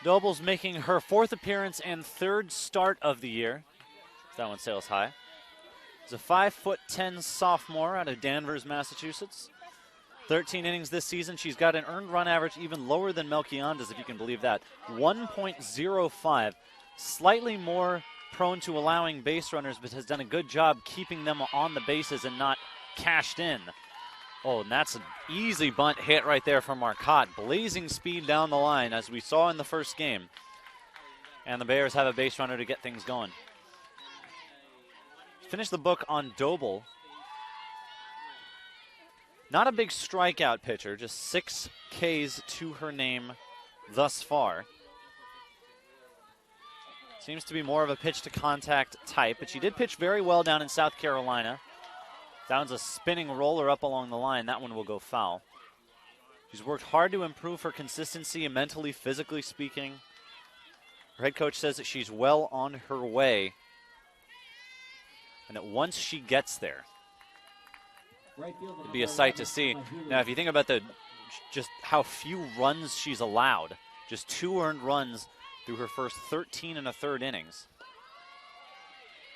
Doble's making her 4th appearance and 3rd start of the year. That one sails high. She's a 5'10" sophomore out of Danvers, Massachusetts. 13 innings this season. She's got an earned run average even lower than Melchionda's, if you can believe that. 1.05. Slightly more prone to allowing base runners, but has done a good job keeping them on the bases and not cashed in. Oh, and that's an easy bunt hit right there from Marcotte. Blazing speed down the line, as we saw in the first game. And the Bears have a base runner to get things going. Finish the book on Doble. Not a big strikeout pitcher, just 6 Ks to her name thus far. Seems to be more of a pitch to contact type, but she did pitch very well down in South Carolina. That one's a spinning roller up along the line. That one will go foul. She's worked hard to improve her consistency and mentally, physically speaking. Her head coach says that she's well on her way, and that once she gets there, it'd be a sight to see. Now, if you think about just how few runs she's allowed, just 2 earned runs through her first 13 1/3 innings.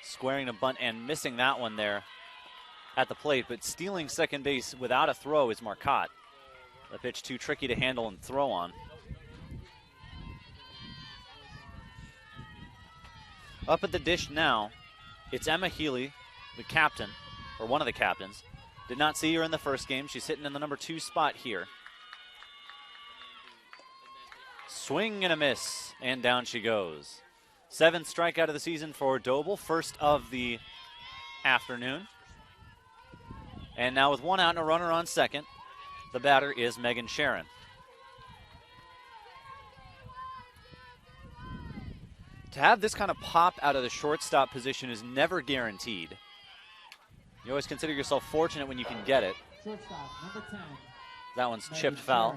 Squaring a bunt and missing that one there at the plate, but stealing second base without a throw is Marcotte. The pitch too tricky to handle and throw on. Up at the dish now, it's Emma Healy, the captain, or one of the captains. Did not see her in the first game. She's hitting in the number 2 spot here. Swing and a miss, and down she goes. 7th strikeout of the season for Doble, first of the afternoon. And now with 1 out and a runner on second, the batter is Megan Sharon. To have this kind of pop out of the shortstop position is never guaranteed. You always consider yourself fortunate when you can get it. Shortstop, number 10. That one's chipped foul.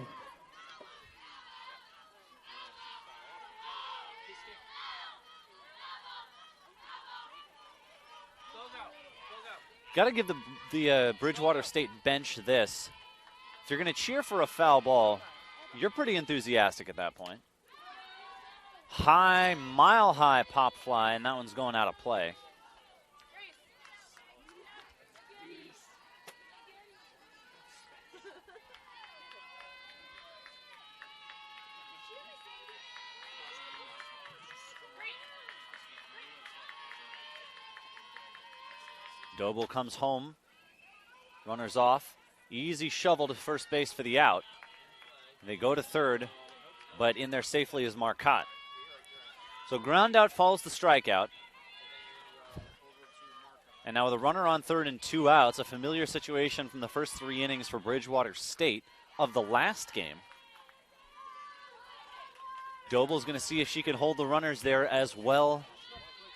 Got to give the Bridgewater State bench this. If you're going to cheer for a foul ball, you're pretty enthusiastic at that point. High, mile-high pop fly, and that one's going out of play. Doble comes home. Runners off. Easy shovel to first base for the out. They go to third, but in there safely is Marcotte. So ground out follows the strikeout. And now with a runner on third and 2 outs, a familiar situation from the first 3 innings for Bridgewater State of the last game. Doble's going to see if she can hold the runners there as well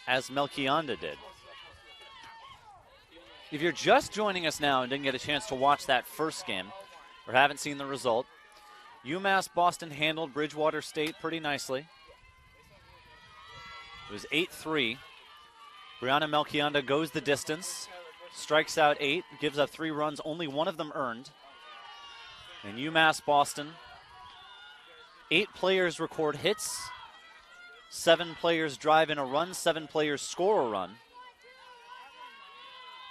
as Melchionda did. If you're just joining us now and didn't get a chance to watch that first game or haven't seen the result, UMass Boston handled Bridgewater State pretty nicely. It was 8-3. Brianna Melchionda goes the distance, strikes out 8, gives up 3 runs, only 1 of them earned. And UMass Boston, 8 players record hits, 7 players drive in a run, 7 players score a run.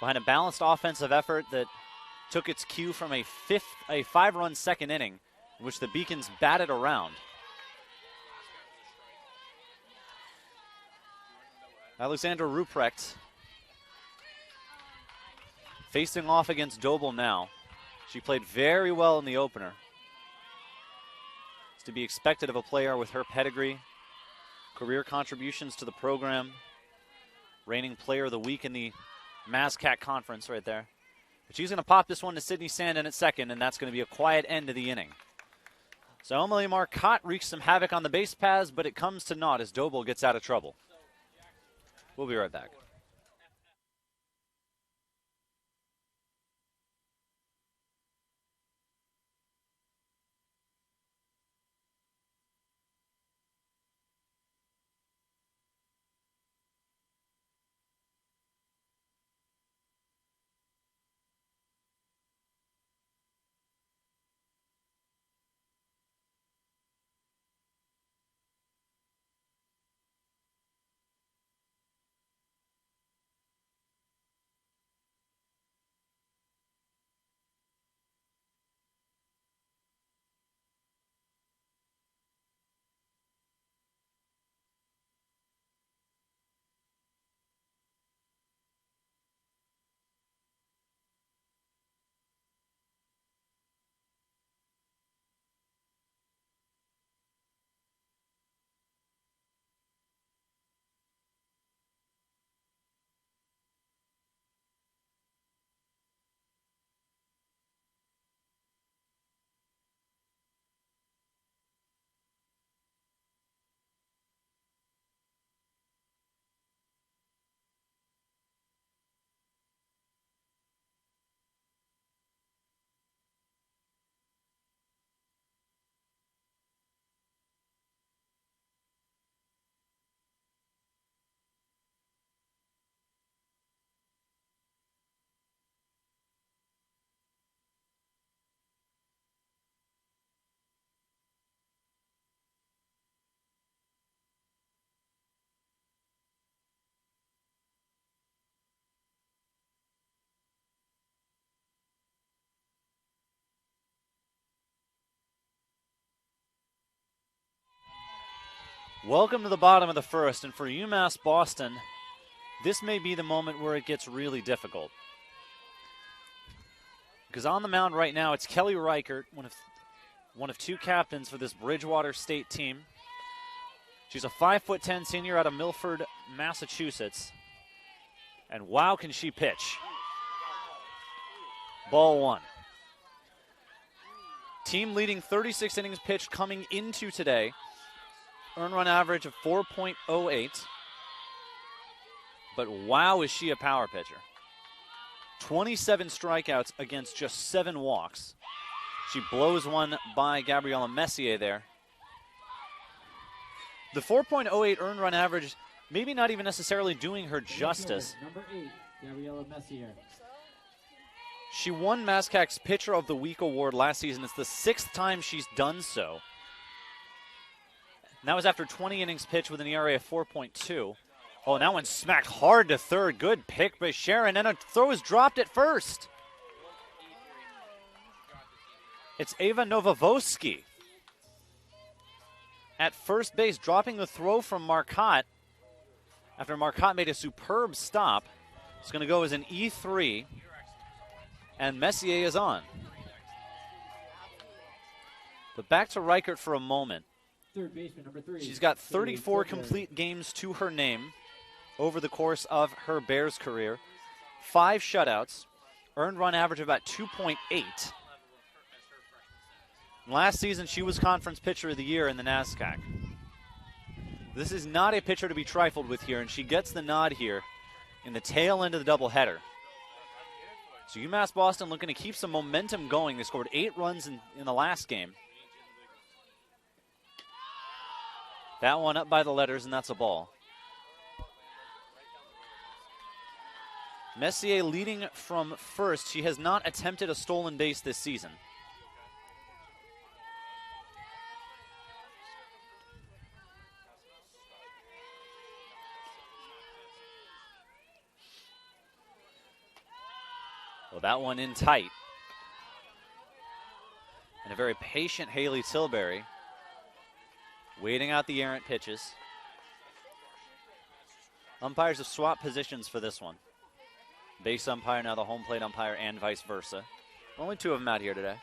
Behind a balanced offensive effort that took its cue from a 5-run second inning, in which the Beacons batted around. Alexandra Ruprecht facing off against Doble now. She played very well in the opener. It's to be expected of a player with her pedigree, career contributions to the program, reigning player of the week in the MASCAC conference right there. But she's going to pop this one to Sydney Sandin at second, and that's going to be a quiet end of the inning. So Emily Marcotte wreaks some havoc on the base paths, but it comes to naught as Doble gets out of trouble. We'll be right back. Welcome to the bottom of the first, and for UMass Boston, this may be the moment where it gets really difficult. Because on the mound right now, it's Kelly Reichert, one of two captains for this Bridgewater State team. She's a 5'10" senior out of Milford, Massachusetts. And wow, can she pitch. Ball one. Team leading 36 innings pitched coming into today. Earned run average of 4.08. But wow, is she a power pitcher. 27 strikeouts against just 7 walks. She blows one by Gabriella Messier there. The 4.08 earned run average, maybe not even necessarily doing her justice. Number 8, Gabriella Messier. She won MASCAC's Pitcher of the Week award last season. It's the 6th time she's done so. And that was after 20 innings pitched with an ERA of 4.2. Oh, that one smacked hard to third. Good pick by Sharon, and a throw is dropped at first. It's Ava Novavoski at first base, dropping the throw from Marcotte after Marcotte made a superb stop. It's going to go as an E3, and Messier is on. But back to Reichert for a moment. Third baseman, number 3. She's got 34 complete games to her name over the course of her Bears career. 5 shutouts, earned run average of about 2.8. Last season, she was Conference Pitcher of the Year in the NASCAC. This is not a pitcher to be trifled with here, and she gets the nod here in the tail end of the doubleheader. So UMass Boston looking to keep some momentum going. They scored 8 runs in the last game. That one up by the letters, and that's a ball. Messier leading from first. She has not attempted a stolen base this season. Well, that one in tight. And a very patient Haley Tilbury waiting out the errant pitches. Umpires have swapped positions for this one. Base umpire, now the home plate umpire, and vice versa. Only 2 of them out here today.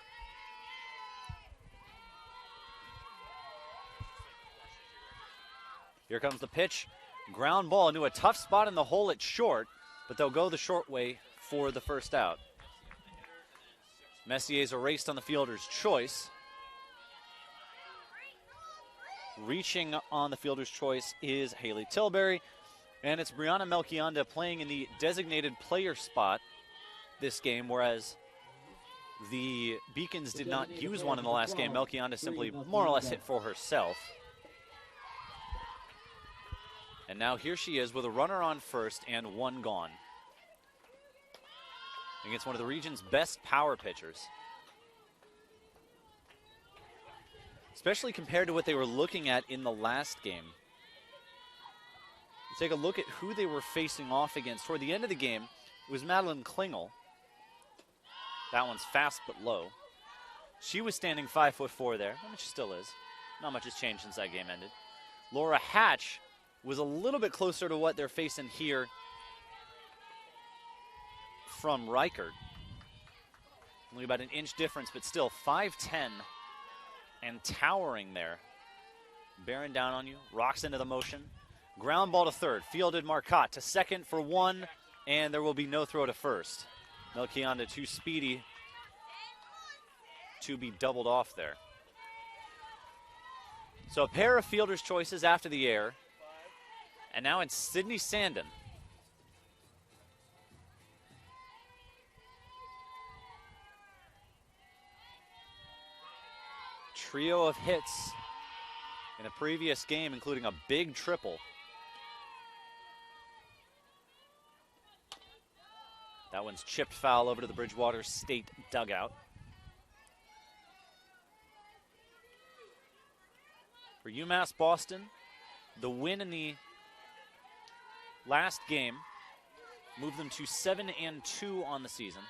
Here comes the pitch. Ground ball into a tough spot in the hole at short, but they'll go the short way for the first out. Messier's erased on the fielder's choice. Reaching on the fielder's choice is Haley Tilbury, and it's Brianna Melchionda playing in the designated player spot this game, whereas the Beacons did not use one in the last game. Melchionda simply more or less hit for herself. And now here she is with a runner on first and 1 gone against one of the region's best power pitchers. Especially compared to what they were looking at in the last game. Let's take a look at who they were facing off against. Toward the end of the game, it was Madeline Klingel. That one's fast but low. She was standing 5'4" there. I mean, she still is. Not much has changed since that game ended. Laura Hatch was a little bit closer to what they're facing here from Reichert. Only about an inch difference, but still 5'10" and towering there. Bearing down on you, rocks into the motion. Ground ball to third, fielded Marcotte to second for 1, and there will be no throw to first. Melchionda too speedy to be doubled off there. So a pair of fielder's choices after the air, and now it's Sydney Sandin. Trio of hits in a previous game, including a big triple. That one's chipped foul over to the Bridgewater State dugout. For UMass Boston, the win in the last game moved them to 7-2 on the season.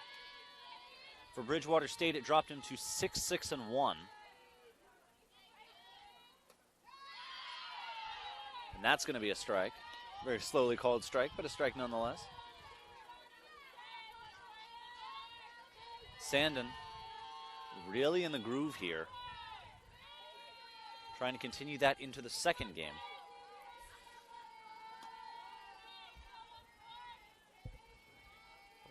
For Bridgewater State, it dropped them to 6-1. And that's going to be a strike. Very slowly called strike, but a strike nonetheless. Sandin really in the groove here. Trying to continue that into the second game.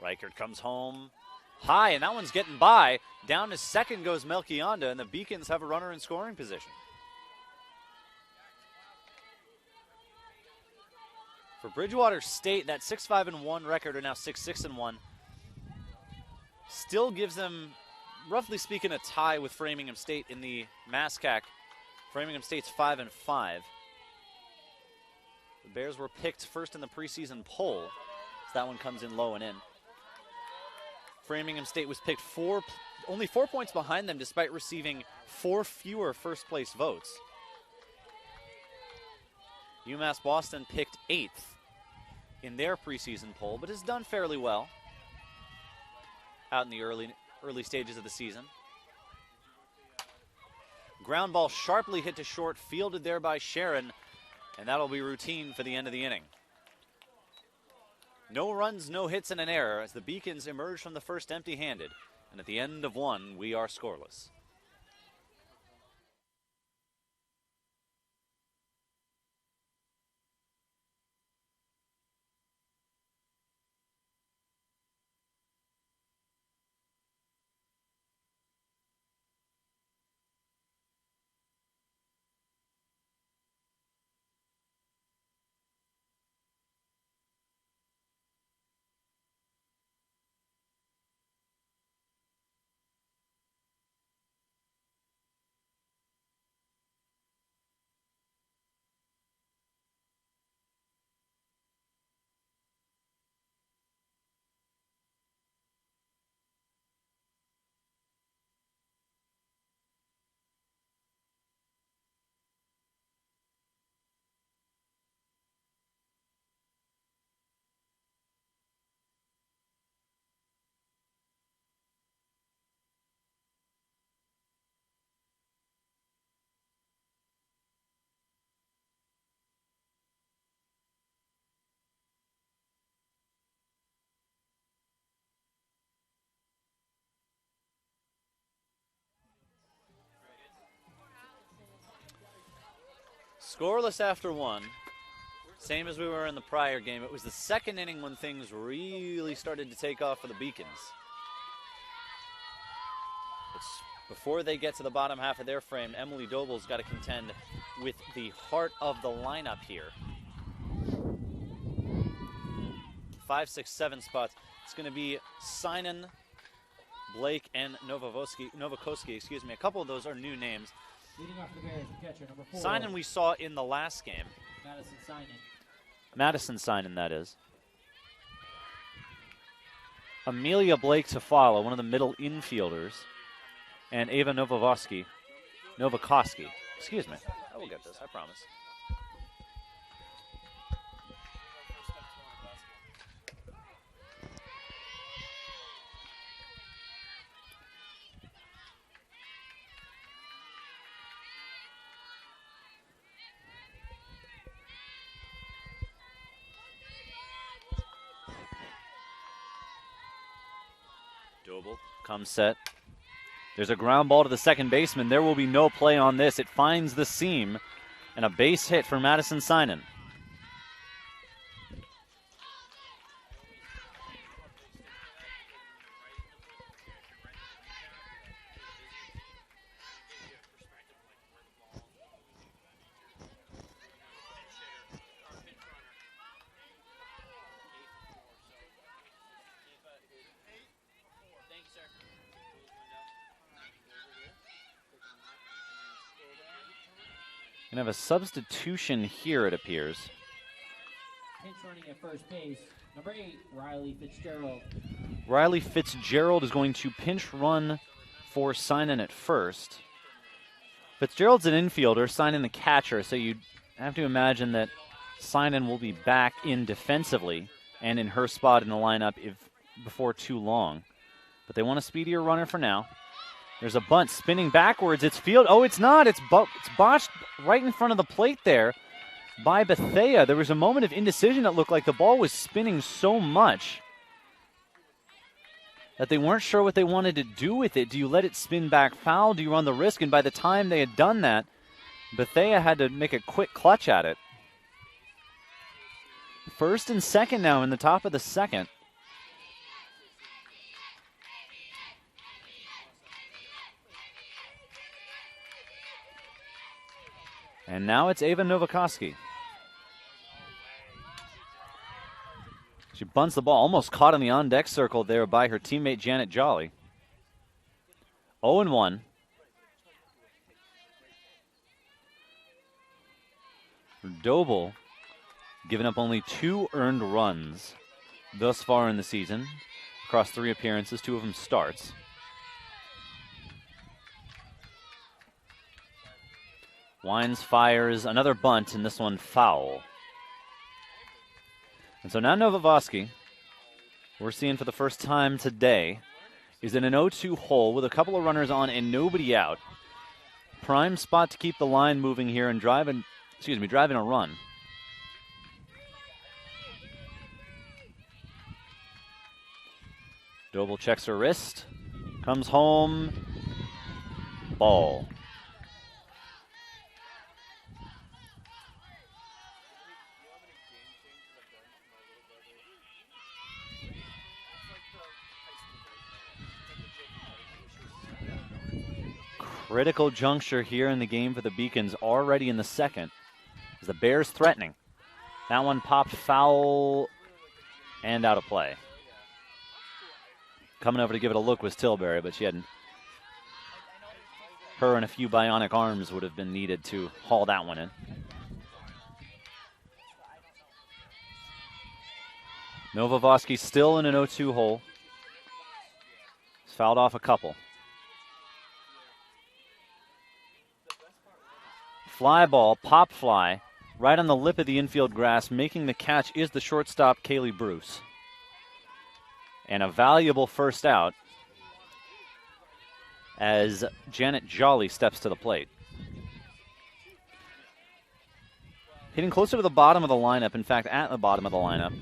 Reichert comes home high, and that one's getting by. Down to second goes Melchionda, and the Beacons have a runner in scoring position. For Bridgewater State, that 6-5-1 record, or now 6-6-1, still gives them, roughly speaking, a tie with Framingham State in the MASCAC. Framingham State's 5-5. The Bears were picked first in the preseason poll, so that one comes in low and in. Framingham State was picked only 4 points behind them, despite receiving 4 fewer first-place votes. UMass Boston picked 8th in their preseason poll, but has done fairly well out in the early stages of the season. Ground ball sharply hit to short, fielded there by Sharon, and that'll be routine for the end of the inning. No runs, no hits, and an error as the Beacons emerge from the first empty-handed. And at the end of one, we are scoreless. Scoreless after one. Same as we were in the prior game. It was the second inning when things really started to take off for the Beacons. It's before they get to the bottom half of their frame, Emily Doble's got to contend with the heart of the lineup here. 5, 6, 7 spots. It's going to be Sinan, Blake, and Novakoski, excuse me. A couple of those are new names. Leading off the Bears, the catcher, number 4. Sinan we saw in the last game. Madison Sinan. Madison Sinan, that is. Amelia Blake to follow, one of the middle infielders. And Ava Novakoski. Excuse me. I will get this, I promise. Doble comes set. There's a ground ball to the second baseman. There will be no play on this. It finds the seam, and a base hit for Madison Sinan. Gonna have a substitution here, it appears. Pinch running at first base, number 8, Riley Fitzgerald. Riley Fitzgerald is going to pinch run for Sinan at first. Fitzgerald's an infielder, Sinan the catcher, so you have to imagine that Sinan will be back in defensively and in her spot in the lineup before too long. But they want a speedier runner for now. There's a bunt spinning backwards. It's field. Oh, it's not. It's botched right in front of the plate there. by Bethea. There was a moment of indecision. It looked like the ball was spinning so much that they weren't sure what they wanted to do with it. Do you let it spin back foul? Do you run the risk? And by the time they had done that, Bethea had to make a quick clutch at it. First and second now in the top of the second. And now it's Ava Novakoski. She bunts the ball, almost caught in the on-deck circle there by her teammate Janet Jolly. 0-1. Doble giving up only 2 earned runs thus far in the season. Across 3 appearances, 2 of them starts. Wines fires another bunt, and this one foul. And so now Novovoski, we're seeing for the first time today, is in an 0-2 hole with a couple of runners on and nobody out. Prime spot to keep the line moving here and driving a run. Doble checks her wrist, comes home, ball. Critical juncture here in the game for the Beacons, already in the second. As the Bears threatening. That one popped foul and out of play. Coming over to give it a look was Tilbury, but she hadn't. Her and a few bionic arms would have been needed to haul that one in. Novovoski still in an 0-2 hole. He's fouled off a couple. Fly ball, pop fly, right on the lip of the infield grass. Making the catch is the shortstop, Kaylee Bruce. And a valuable first out as Janet Jolly steps to the plate. Hitting closer to the bottom of the lineup, in fact, at the bottom of the lineup.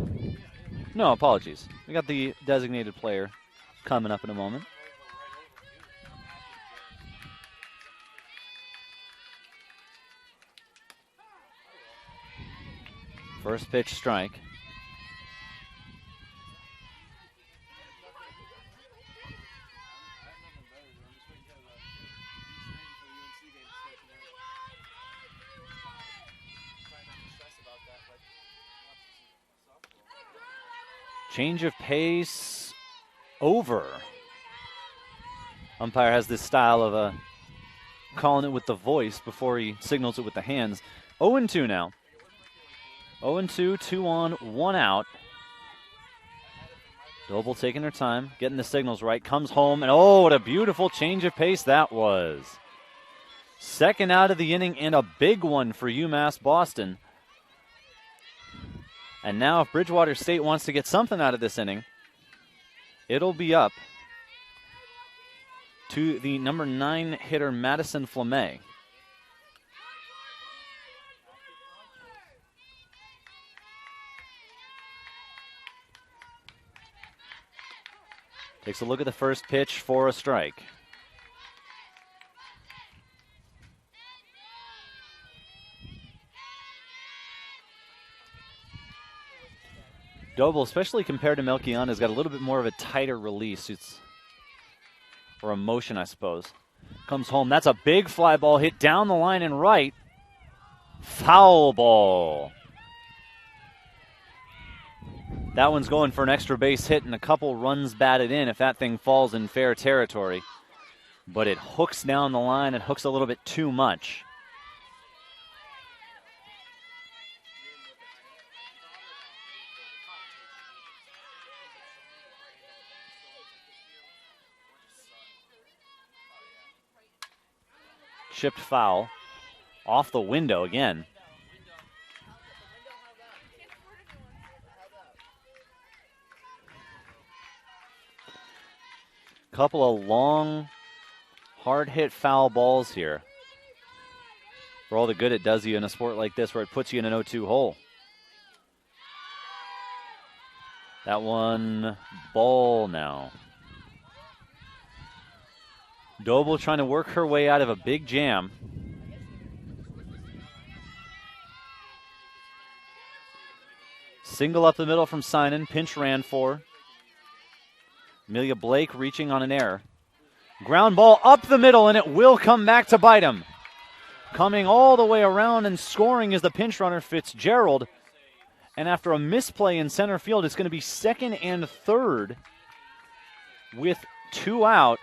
No, apologies. We got the designated player coming up in a moment. First pitch strike. Change of pace over. Umpire has this style of calling it with the voice before he signals it with the hands. 0-2 now. 0-2, 2 on, 1 out. Doble taking her time, getting the signals right, comes home, and oh, what a beautiful change of pace that was. Second out of the inning and a big one for UMass Boston. And now if Bridgewater State wants to get something out of this inning, it'll be up to the number 9 hitter, Madison Flemay. Takes a look at the first pitch for a strike. Doble, especially compared to Melchiana, has got a little bit more of a tighter release. Or a motion, I suppose. Comes home. That's a big fly ball hit down the line and right. Foul ball. That one's going for an extra base hit and a couple runs batted in if that thing falls in fair territory. But it hooks down the line. It hooks a little bit too much. Chipped foul. Off the window again. Couple of long, hard-hit foul balls here. for all the good it does you in a sport like this where it puts you in an 0-2 hole. That one ball now. Doble trying to work her way out of a big jam. Single up the middle from Sinan. Pinch ran for. Amelia Blake reaching on an error. Ground ball up the middle, and it will come back to bite him. Coming all the way around and scoring is the pinch runner, Fitzgerald. And after a misplay in center field, it's going to be second and third with 2 out.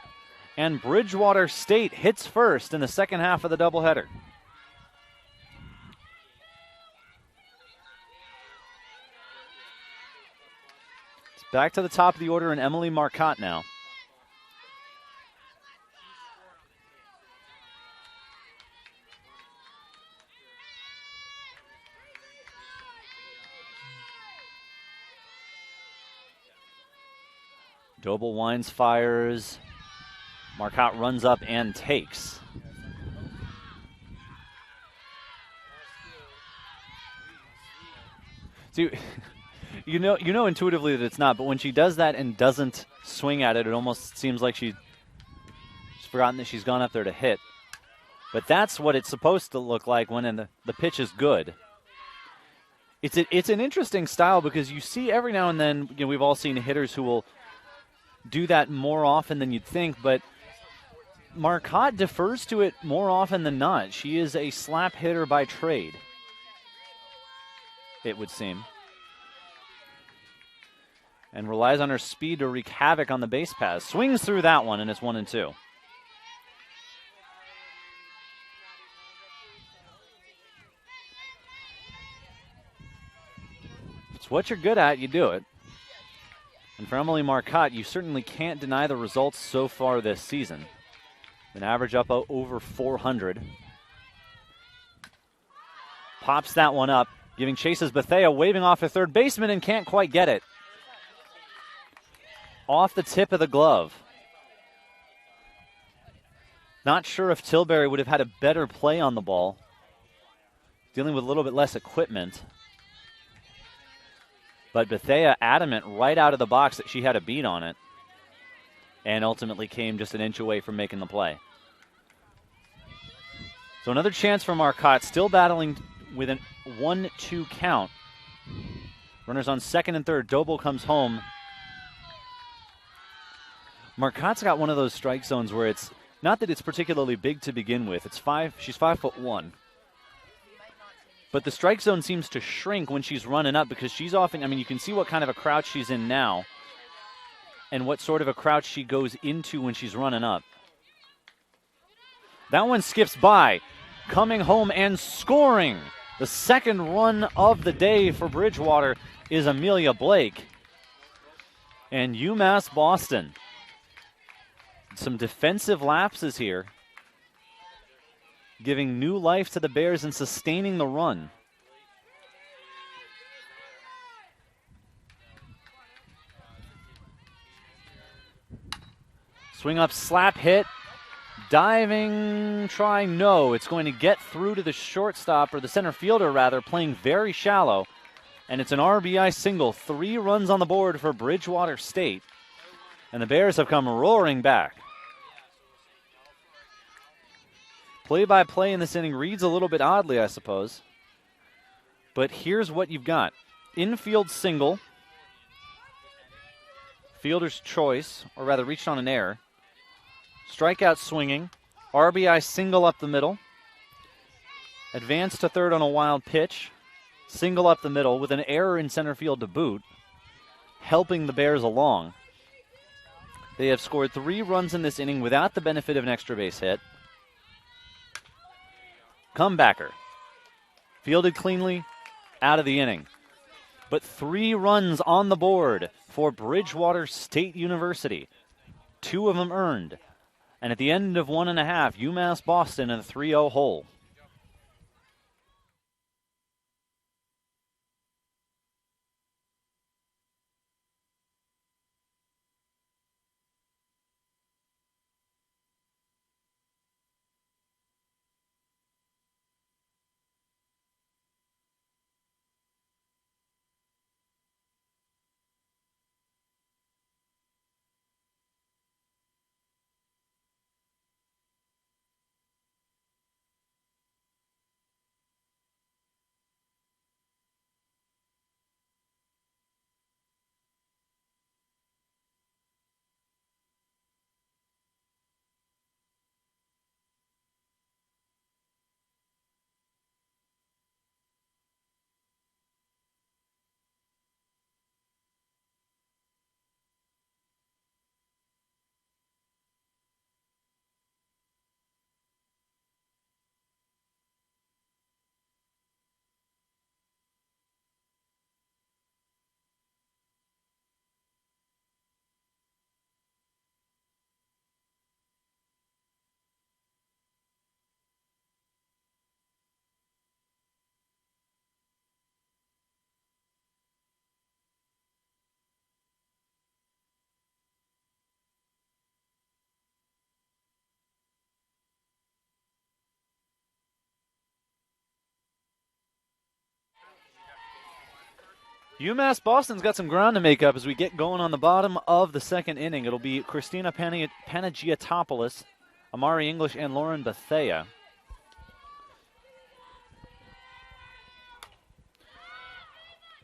And Bridgewater State hits first in the second half of the doubleheader. It's back to the top of the order, and Emily Marcotte now. Doble winds, fires. Marcotte runs up and takes. See, you know intuitively that it's not, but when she does that and doesn't swing at it, it almost seems like she's forgotten that she's gone up there to hit. But that's what it's supposed to look like when the pitch is good. It's an interesting style because you see every now and then, we've all seen hitters who will do that more often than you'd think, but Marcotte defers to it more often than not. She is a slap hitter by trade, it would seem, and relies on her speed to wreak havoc on the base paths. Swings through that one, and it's 1-2. If it's what you're good at, you do it. And for Emily Marcotte, you certainly can't deny the results so far this season. An average up over 400. Pops that one up, giving chases Bethea, waving off a third baseman and can't quite get it. Off the tip of the glove. Not sure if Tilbury would have had a better play on the ball. Dealing with a little bit less equipment. But Bethea adamant right out of the box that she had a beat on it. And ultimately came just an inch away from making the play. So another chance for Marcotte, still battling with a 1-2 count. Runners on second and third. Doble comes home. Marcotte's got one of those strike zones where it's not that it's particularly big to begin with. She's 5'1". But the strike zone seems to shrink when she's running up because she's often, you can see what kind of a crouch she's in now and what sort of a crouch she goes into when she's running up. That one skips by, coming home and scoring. The second run of the day for Bridgewater is Amelia Blake. And UMass Boston. Some defensive lapses here, giving new life to the Bears and sustaining the run. Swing up, slap hit. Diving try, no. It's going to get through to the shortstop, or the center fielder rather, playing very shallow. And it's an RBI single. 3 runs on the board for Bridgewater State. And the Bears have come roaring back. Play-by-play in this inning reads a little bit oddly, I suppose. But here's what you've got. Infield single. Fielder's choice, or rather reached on an error. Strikeout swinging. RBI single up the middle. Advance to third on a wild pitch. Single up the middle with an error in center field to boot. Helping the Bears along. They have scored 3 runs in this inning without the benefit of an extra base hit. Comebacker. Fielded cleanly, out of the inning. But 3 runs on the board for Bridgewater State University. 2 of them earned. And at the end of 1.5, UMass Boston in a 3-0 hole. UMass Boston's got some ground to make up as we get going on the bottom of the second inning. It'll be Christina Panagiotopoulos, Amari English, and Lauren Bethea.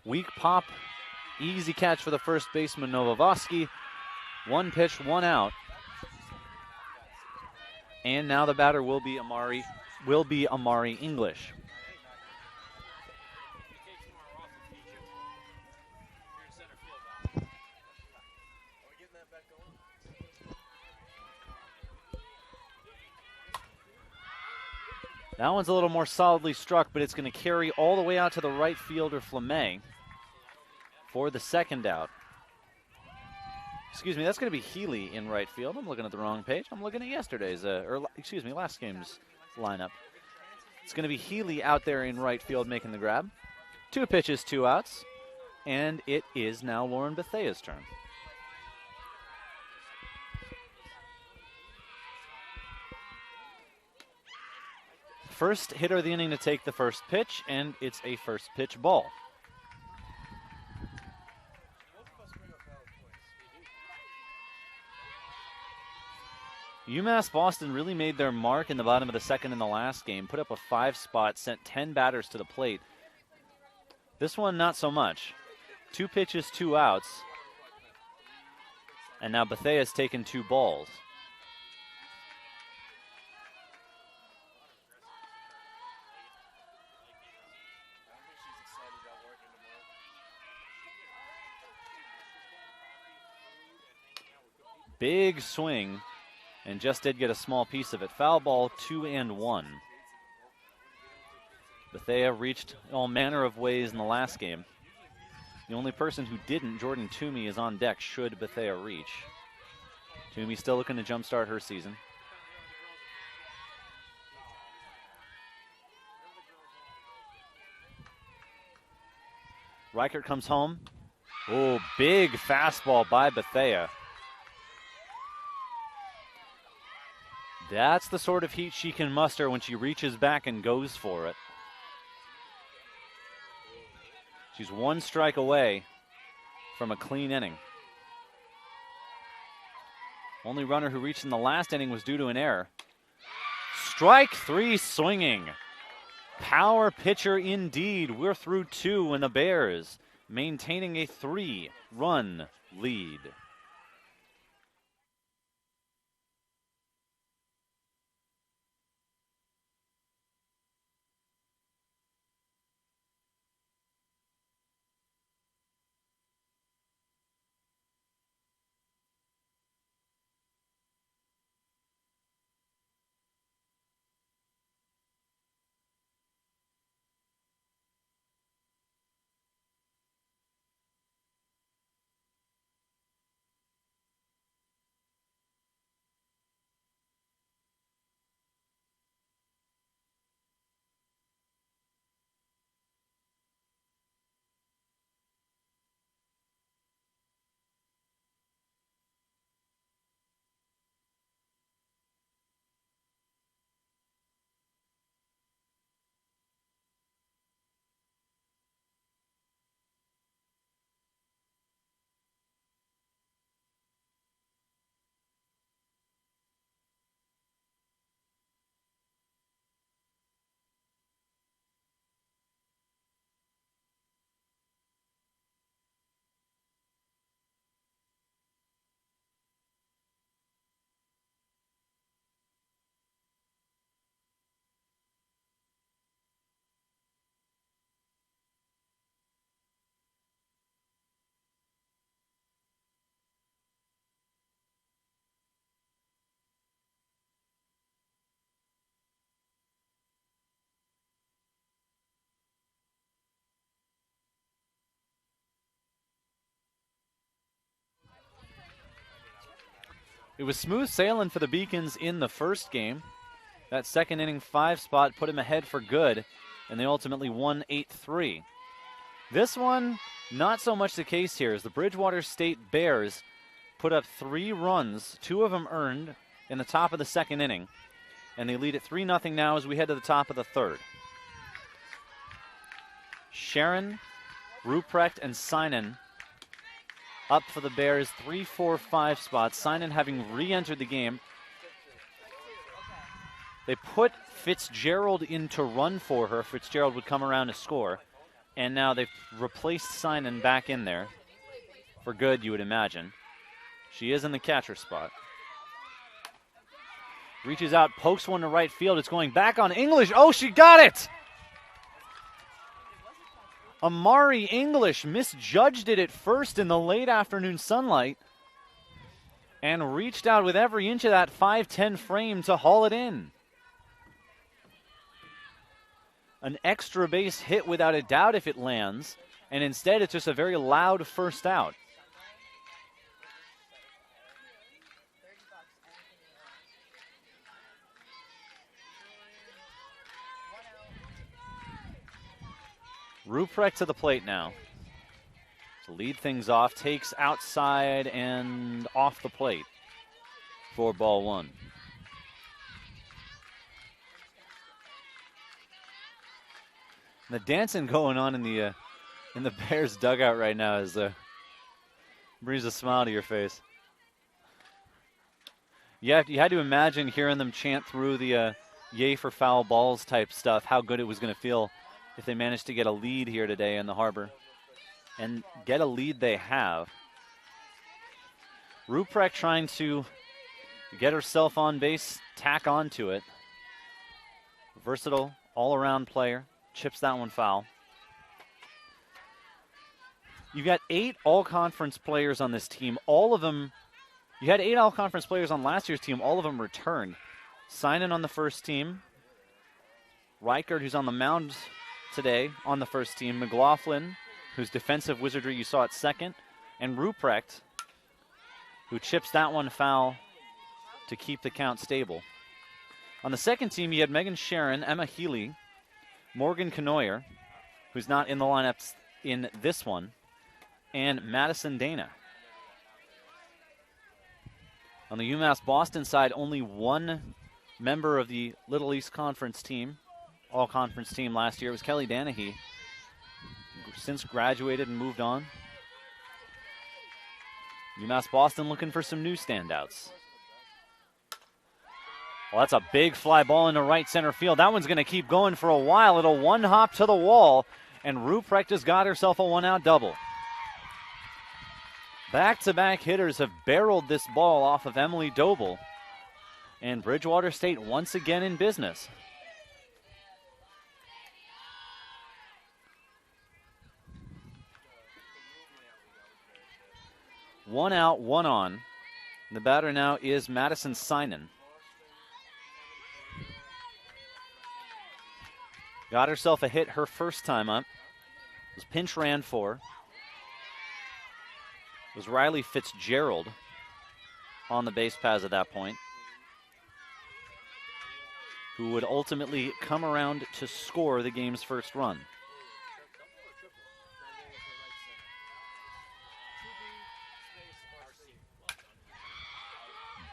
Weak pop, easy catch for the first baseman Novovosky. One pitch, one out. And now the batter will be Amari English. That one's a little more solidly struck, but it's going to carry all the way out to the right fielder Flemay for the second out. Excuse me, that's going to be Healy in right field. I'm looking at the wrong page. I'm looking at last game's lineup. It's going to be Healy out there in right field making the grab. 2 pitches, 2 outs, and it is now Lauren Bethea's turn. First hitter of the inning to take the first pitch, and it's a first pitch ball. UMass Boston really made their mark in the bottom of the second in the last game, put up a 5 spot, sent 10 batters to the plate. This one, not so much. 2 pitches, 2 outs. And now Bethea's taken 2 balls. Big swing, and just did get a small piece of it. Foul ball, 2-1. Bethea reached all manner of ways in the last game. The only person who didn't, Jordan Toomey, is on deck should Bethea reach. Toomey still looking to jumpstart her season. Reichert comes home. Oh, big fastball by Bethea. That's the sort of heat she can muster when she reaches back and goes for it. She's 1 strike away from a clean inning. Only runner who reached in the last inning was due to an error. Strike 3 swinging. Power pitcher indeed. We're through 2 and the Bears maintaining a 3-run lead. It was smooth sailing for the Beacons in the first game. That second inning 5 spot put him ahead for good, and they ultimately won 8-3. This one, not so much the case here, as the Bridgewater State Bears put up 3 runs, 2 of them earned in the top of the second inning, and they lead at 3-0 now as we head to the top of the third. Sharon Ruprecht and Seinen up for the Bears 3, 4, 5 spots. Seinen having re-entered the game. They put Fitzgerald in to run for her. Fitzgerald would come around to score. And now they've replaced Seinen back in there. For good, you would imagine. She is in the catcher spot. Reaches out, pokes one to right field. It's going back on English. Oh, she got it! Amari English misjudged it at first in the late afternoon sunlight and reached out with every inch of that 5'10" frame to haul it in. An extra base hit without a doubt if it lands, and instead it's just a very loud first out. Ruprecht to the plate now. To lead things off, takes outside and off the plate for ball one. The dancing going on in the Bears dugout right now is brings a smile to your face. You had to imagine hearing them chant through the yay for foul balls type stuff, how good it was going to feel if they managed to get a lead here today in the Harbor. And get a lead they have. Ruprecht trying to get herself on base, tack onto it. Versatile, all-around player. Chips that one foul. You've got 8 all-conference players on this team. All of them, you had 8 all-conference players on last year's team. All of them returned. Seinen on the first team. Reichert, who's on the mound today, on the first team. McLaughlin, whose defensive wizardry you saw at second. And Ruprecht, who chips that one foul to keep the count stable. On the second team, you had Megan Sharon, Emma Healy, Morgan Canoyer, who's not in the lineups in this one, and Madison Dana. On the UMass Boston side, only one member of the Little East Conference team, all-conference team last year. It was Kelly Danahy, since graduated and moved on. UMass Boston looking for some new standouts. Well, that's a big fly ball into right center field. That one's going to keep going for a while. It'll one hop to the wall, and Ruprecht has got herself a one-out double. Back-to-back hitters have barreled this ball off of Emily Doble, and Bridgewater State once again in business. One out, one on. The batter now is Madison Seinen. Got herself a hit her first time up. Was pinch ran for. It was Riley Fitzgerald on the base paths at that point, who would ultimately come around to score the game's first run.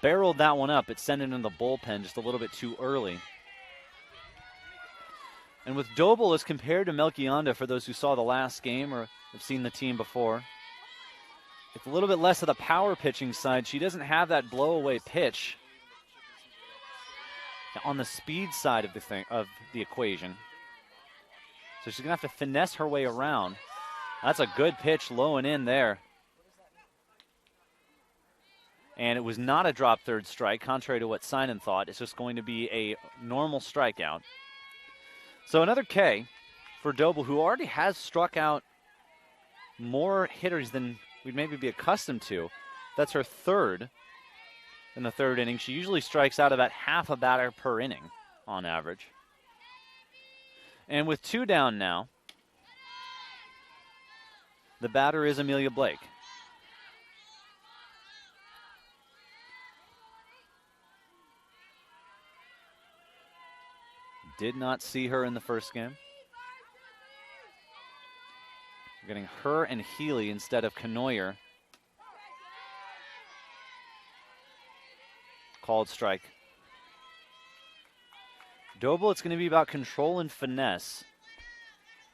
Barreled that one up. It sent it into the bullpen just a little bit too early. And with Doble as compared to Melchionda, for those who saw the last game or have seen the team before, it's a little bit less of the power pitching side. She doesn't have that blow-away pitch on the speed side of the equation. So she's going to have to finesse her way around. That's a good pitch low and in there. And it was not a drop third strike, contrary to what Seinen thought. It's just going to be a normal strikeout. So another K for Doble, who already has struck out more hitters than we'd maybe be accustomed to. That's her third in the third inning. She usually strikes out about half a batter per inning on average. And with 2 down now, the batter is Amelia Blake. Did not see her in the first game. We're getting her and Healy instead of Canoyer. Called strike. Doble, it's going to be about control and finesse.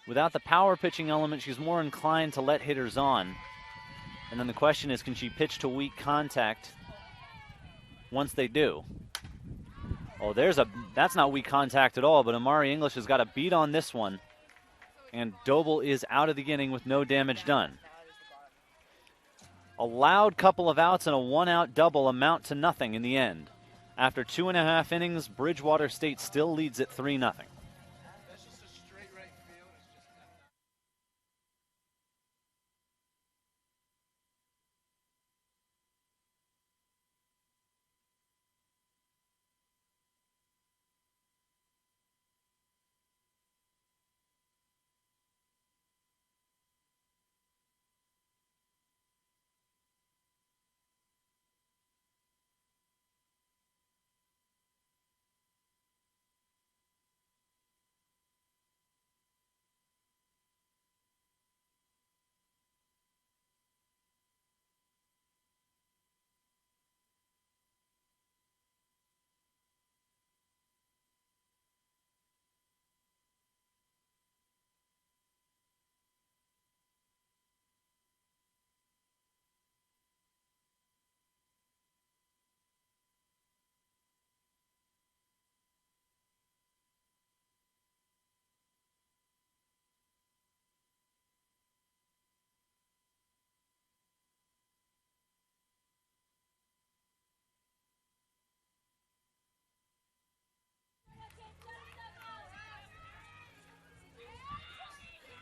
Without the power pitching element, she's more inclined to let hitters on. And then the question is, can she pitch to weak contact once they do? Oh, that's not weak contact at all, but Amari English has got a beat on this one. And Doble is out of the inning with no damage done. A loud couple of outs and a one-out double amount to nothing in the end. After 2.5 innings, Bridgewater State still leads at 3-0.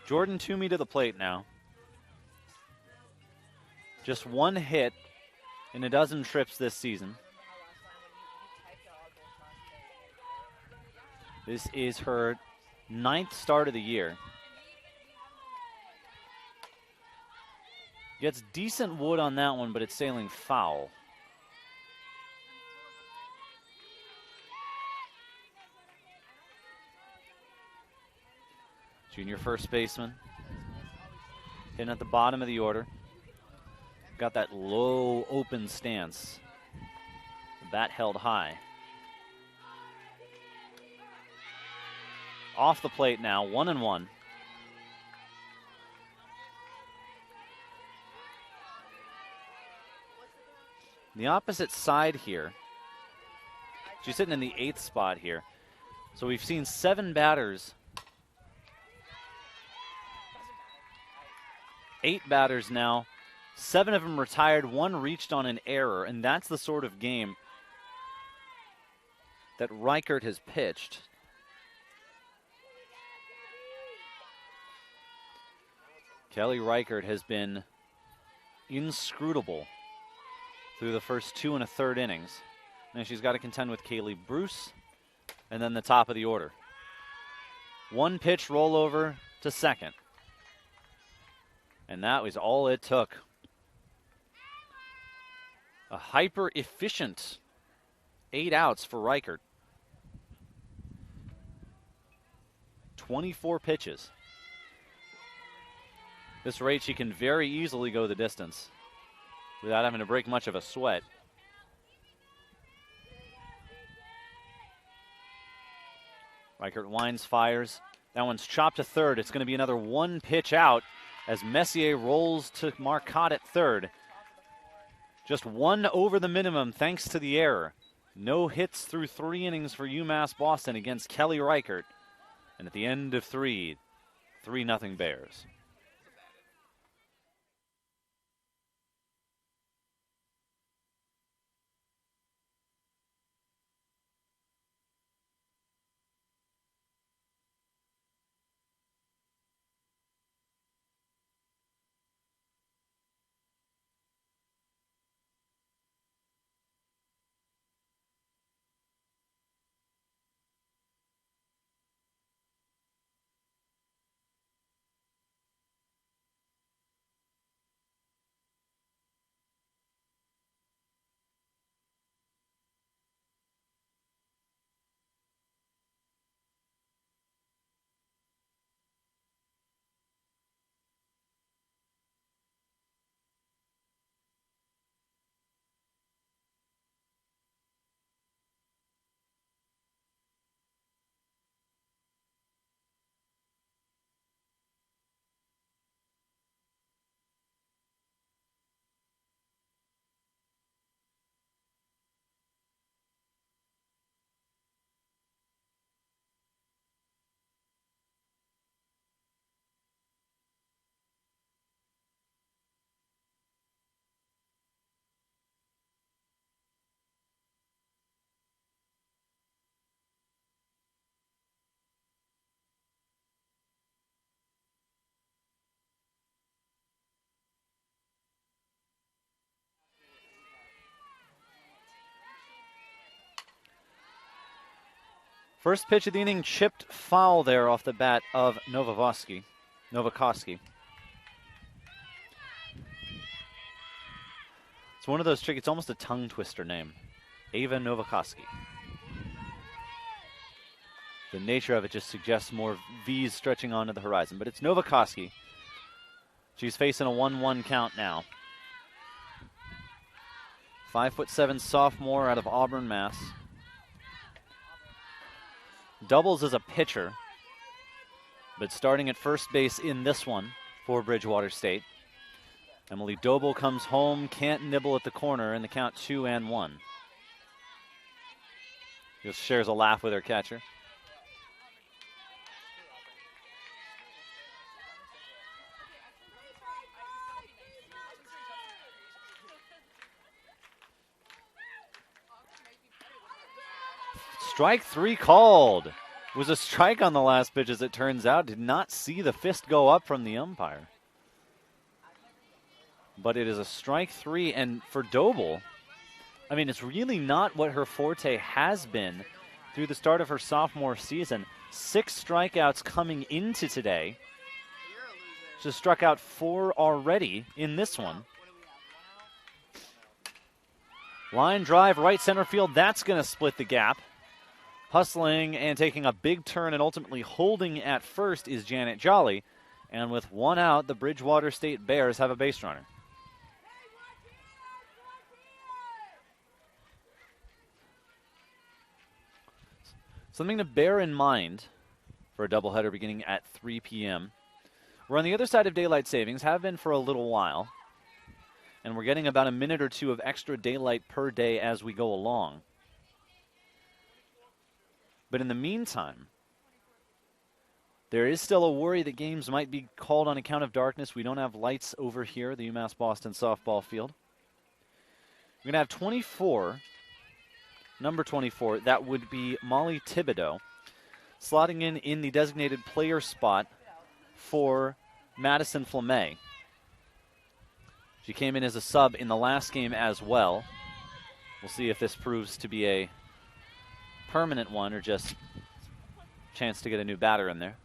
Jordan Toomey to the plate now. Just one hit in a dozen trips this season. This is her 9th start of the year. Gets decent wood on that one, but it's sailing foul. Junior first baseman. Hitting at the bottom of the order. Got that low open stance. The bat held high. Off the plate now, 1-1. The opposite side here. She's sitting in the 8th spot here. So we've seen 7 batters. 8 batters now. 7 of them retired, 1 reached on an error, and that's the sort of game that Reichert has pitched. Kelly Reichert has been inscrutable through the first 2 1/3 innings. Now she's got to contend with Kaylee Bruce and then the top of the order. 1 pitch rollover to second. And that was all it took. A hyper-efficient 8 outs for Reichert. 24 pitches. This rate, she can very easily go the distance without having to break much of a sweat. Reichert winds, fires. That one's chopped to third. It's going to be another 1 pitch out as Messier rolls to Marcotte at third. Just 1 over the minimum thanks to the error. No hits through 3 innings for UMass Boston against Kelly Reichert. And at the end of 3, 3-0 Bears. First pitch of the inning, chipped foul there off the bat of Novakoski. It's one of those tricky, it's almost a tongue twister name. Ava Novakoski. The nature of it just suggests more V's stretching onto the horizon, but it's Novakoski. She's facing a 1-1 count now. 5'7" sophomore out of Auburn, Mass. Doubles as a pitcher, but starting at first base in this one for Bridgewater State. Emily Doble comes home, can't nibble at the corner, and the count 2-1. Just shares a laugh with her catcher. Strike 3 called. It was a strike on the last pitch, as it turns out. Did not see the fist go up from the umpire. But it is a strike 3, and for Doble, I mean, it's really not what her forte has been through the start of her sophomore season. 6 strikeouts coming into today. She's struck out 4 already in this one. Line drive, right center field. That's going to split the gap. Hustling and taking a big turn and ultimately holding at first is Janet Jolly. And with 1 out, the Bridgewater State Bears have a base runner. Something to bear in mind for a doubleheader beginning at 3 p.m. We're on the other side of daylight savings, have been for a little while. And we're getting about a minute or 2 of extra daylight per day as we go along. But in the meantime, there is still a worry that games might be called on account of darkness. We don't have lights over here, the UMass Boston softball field. We're going to have 24, number 24, that would be Molly Thibodeau, slotting in the designated player spot for Madison Flemay. She came in as a sub in the last game as well. We'll see if this proves to be a permanent one or just a chance to get a new batter in there.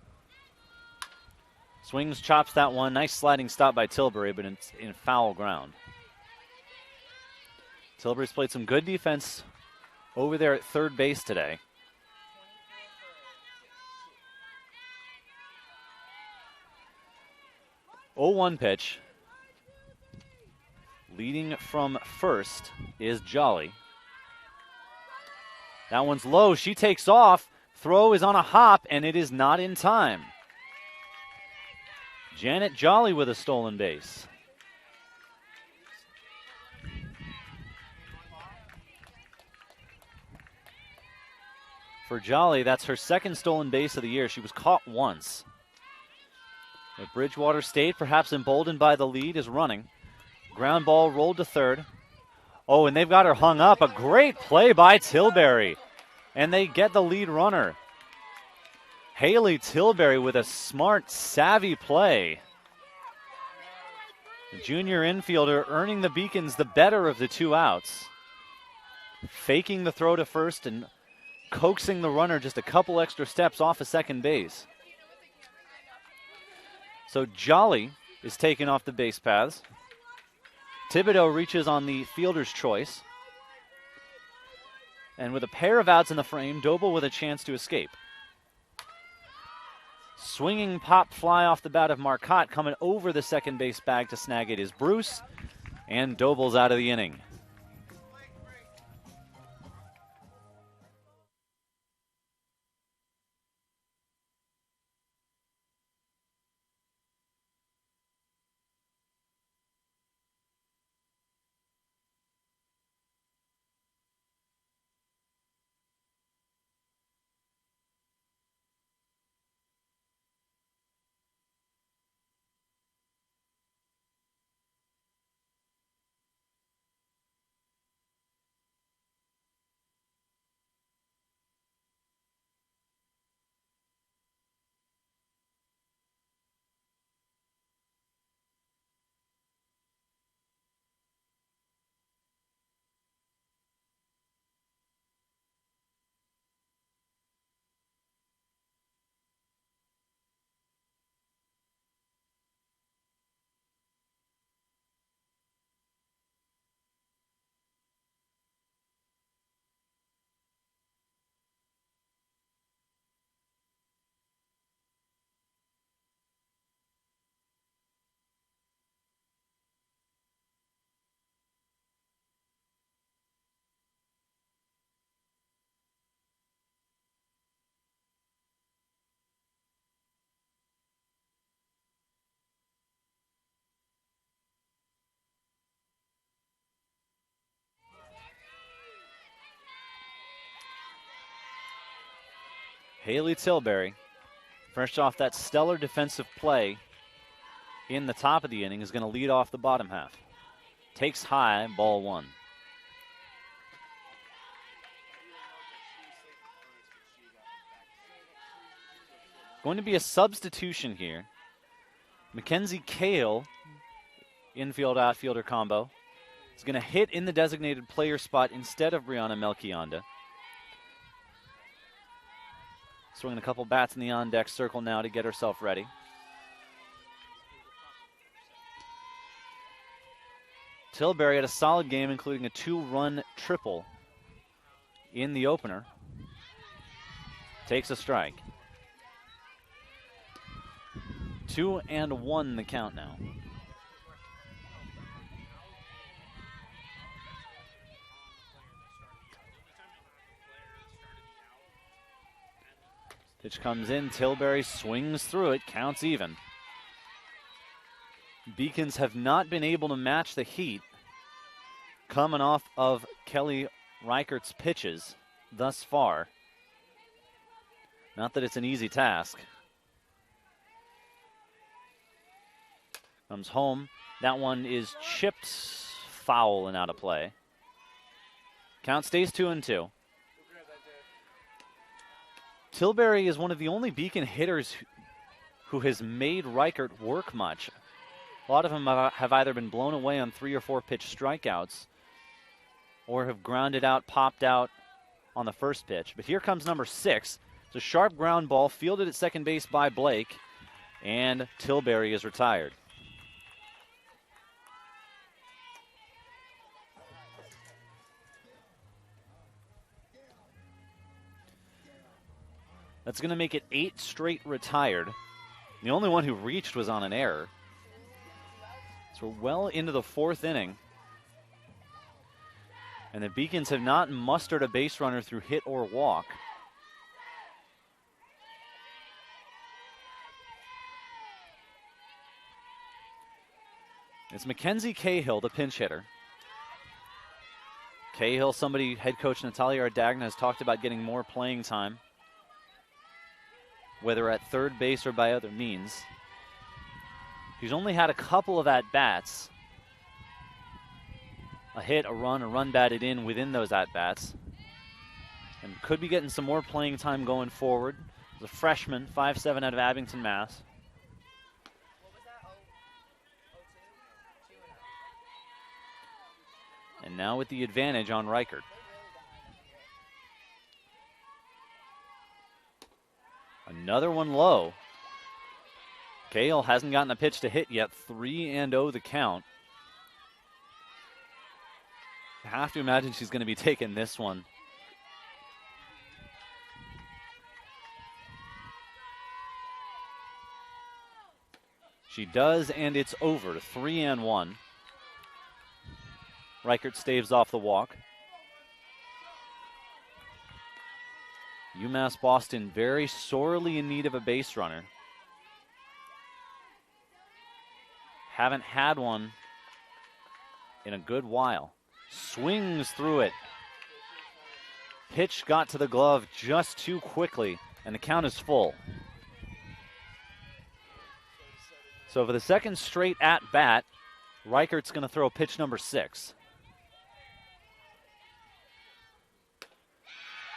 Swings, chops that one. Nice sliding stop by Tilbury, but it's in foul ground. Tilbury's played some good defense over there at third base today. Oh, 1 pitch. Leading from first is Jolly. That one's low. She takes off. Throw is on a hop, and it is not in time. Janet Jolly with a stolen base. For Jolly, that's her second stolen base of the year. She was caught once. But Bridgewater State, perhaps emboldened by the lead, is running. Ground ball rolled to third. Oh, and they've got her hung up. A great play by Tilbury. And they get the lead runner. Haley Tilbury with a smart, savvy play. The junior infielder earning the Beacons the better of the 2 outs. Faking the throw to first and coaxing the runner just a couple extra steps off of second base. So Jolly is taken off the base paths. Thibodeau reaches on the fielder's choice. And with a pair of outs in the frame, Doble with a chance to escape. Swinging pop fly off the bat of Marcotte, coming over the second base bag to snag it is Bruce. And Doble's out of the inning. Haley Tilbury, fresh off that stellar defensive play in the top of the inning, is going to lead off the bottom half. Takes high, ball one. Going to be a substitution here. Mackenzie Cahill, infield outfielder combo, is going to hit in the designated player spot instead of Brianna Melchionda. Swinging a couple bats in the on-deck circle now to get herself ready. Tilbury had a solid game, including a 2-run triple in the opener. Takes a strike. 2-1 the count now. Pitch comes in, Tilbury swings through it, counts even. Beacons have not been able to match the heat coming off of Kelly Reichert's pitches thus far. Not that it's an easy task. Comes home. That one is chipped foul and out of play. Count stays 2-2. Tilbury is one of the only Beacon hitters who has made Reichert work much. A lot of them have either been blown away on 3 or 4 pitch strikeouts or have grounded out, popped out on the first pitch. But here comes number 6. It's a sharp ground ball fielded at second base by Blake, and Tilbury is retired. That's going to make it 8 straight retired. The only one who reached was on an error. So we're well into the 4th inning. And the Beacons have not mustered a base runner through hit or walk. It's Mackenzie Cahill, the pinch hitter. Cahill, somebody head coach Natalia Ardagna has talked about getting more playing time, whether at third base or by other means. He's only had a couple of at-bats. A hit, a run batted in within those at-bats. And could be getting some more playing time going forward. He's a freshman, 5'7" out of Abington, Mass. And now with the advantage on Reichert. Another one low. Cahill hasn't gotten a pitch to hit yet. 3-0 the count. I have to imagine she's going to be taking this one. She does, and it's over. 3-1. Reichert staves off the walk. UMass Boston very sorely in need of a base runner. Haven't had one in a good while. Swings through it. Pitch got to the glove just too quickly, and the count is full. So for the second straight at-bat, Reichert's going to throw pitch number 6.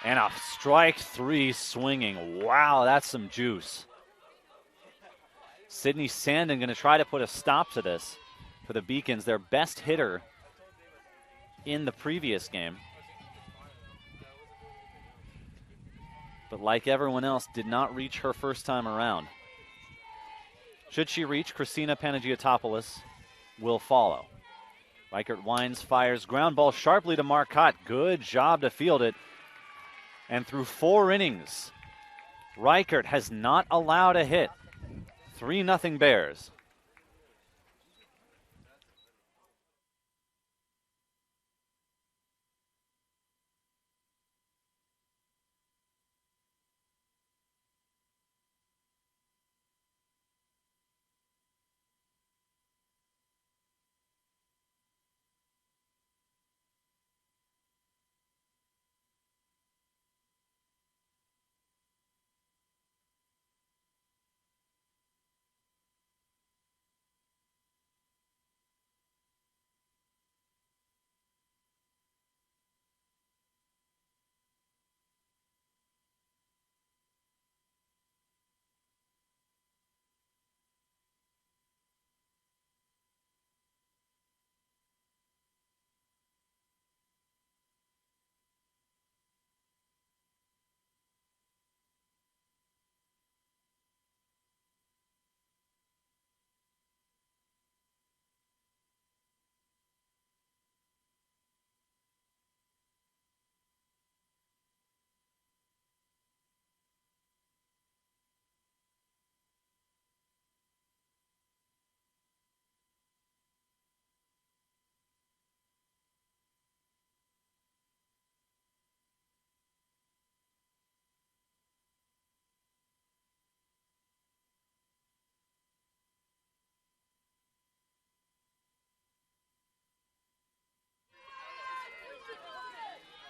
And a strike 3 swinging. Wow, that's some juice. Sydney Sandin going to try to put a stop to this for the Beacons, their best hitter in the previous game. But like everyone else, did not reach her first time around. Should she reach, Christina Panagiotopoulos will follow. Reichert winds, fires, ground ball sharply to Marcotte. Good job to field it. And through 4 innings, Reichert has not allowed a hit. 3-0 Bears.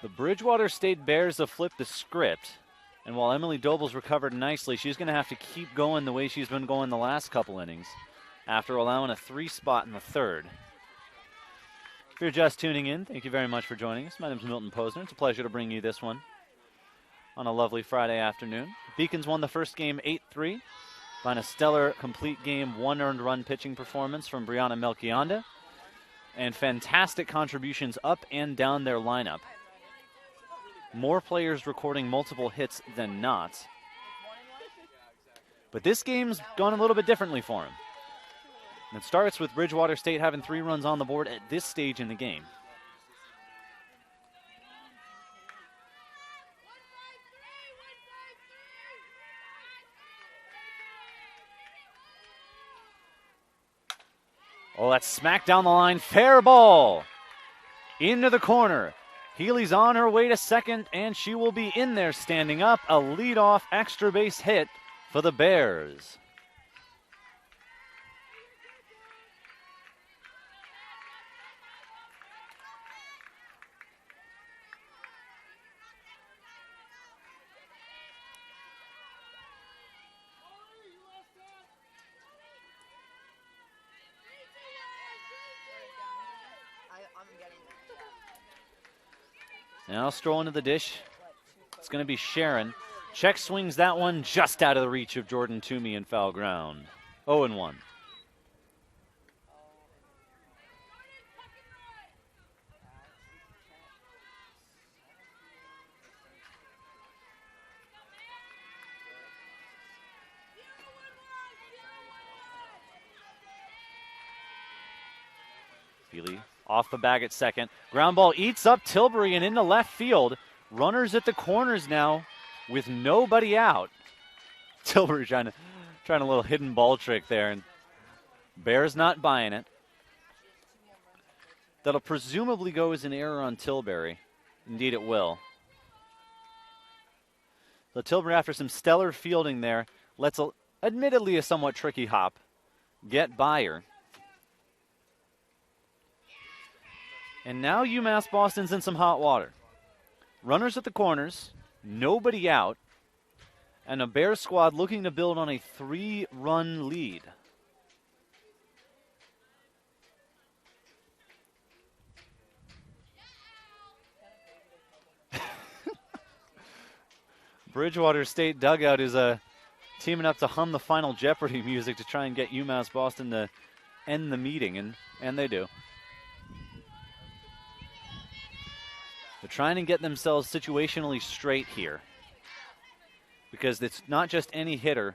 The Bridgewater State Bears have flipped the script. And while Emily Doble's recovered nicely, she's going to have to keep going the way she's been going the last couple innings after allowing a 3 spot in the third. If you're just tuning in, thank you very much for joining us. My name is Milton Posner. It's a pleasure to bring you this one on a lovely Friday afternoon. Beacons won the first game 8-3 by a stellar complete game, 1 earned run pitching performance from Brianna Melchionda and fantastic contributions up and down their lineup. More players recording multiple hits than not. But this game's gone a little bit differently for him. And it starts with Bridgewater State having 3 runs on the board at this stage in the game. Oh, that's smacked down the line. Fair ball. Into the corner. Healy's on her way to second, and she will be in there standing up. A leadoff extra base hit for the Bears. Now strolling to the dish. It's going to be Sharon. Check swings that one just out of the reach of Jordan Toomey in foul ground. 0-1. Healy off the bag at second. Ground ball eats up Tilbury and into left field. Runners at the corners now with nobody out. Tilbury trying a little hidden ball trick there, and Bears not buying it. That'll presumably go as an error on Tilbury. Indeed it will. So Tilbury, after some stellar fielding there, lets admittedly a somewhat tricky hop get by her. And now UMass Boston's in some hot water. Runners at the corners, nobody out, and a Bears squad looking to build on a 3-run lead. Bridgewater State dugout is teaming up to hum the Final Jeopardy music to try and get UMass Boston to end the meeting, and they do. They're trying to get themselves situationally straight here because it's not just any hitter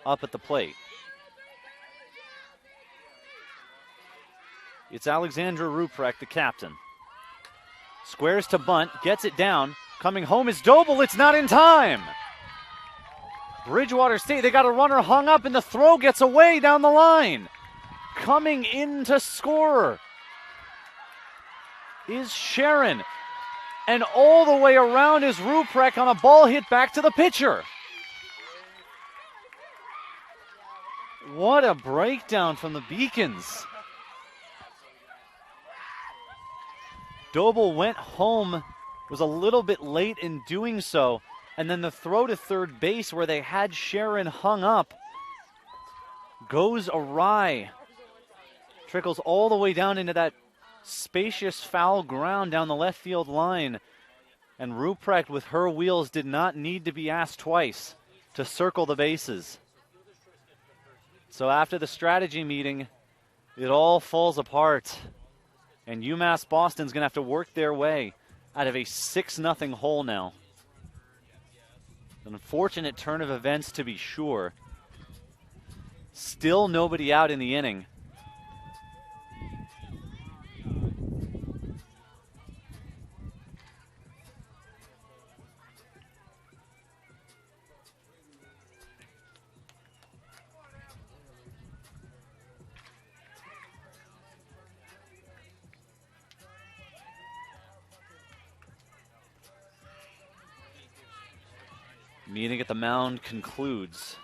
up at the plate. It's Alexandra Ruprecht, the captain. Squares to bunt, gets it down. Coming home is Doble. It's not in time. Bridgewater State, they got a runner hung up, and the throw gets away down the line. Coming in to score is Sharon. And all the way around is Ruprecht on a ball hit back to the pitcher. What a breakdown from the Beacons. Doble went home, was a little bit late in doing so, and then the throw to third base where they had Sharon hung up goes awry. Trickles all the way down into that spacious foul ground down the left field line. And Ruprecht, with her wheels, did not need to be asked twice to circle the bases. So after the strategy meeting, it all falls apart. And UMass Boston's going to have to work their way out of a 6-0 hole now. An unfortunate turn of events, to be sure. Still nobody out in the inning. Meeting at the mound concludes.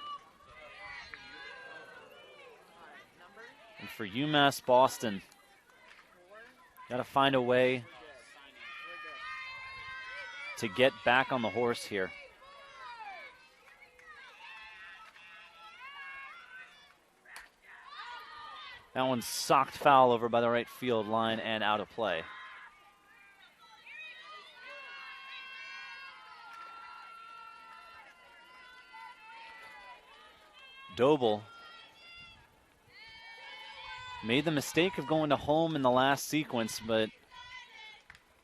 And for UMass Boston, got to find a way to get back on the horse here. That one's socked foul over by the right field line and out of play. Doble made the mistake of going to home in the last sequence, but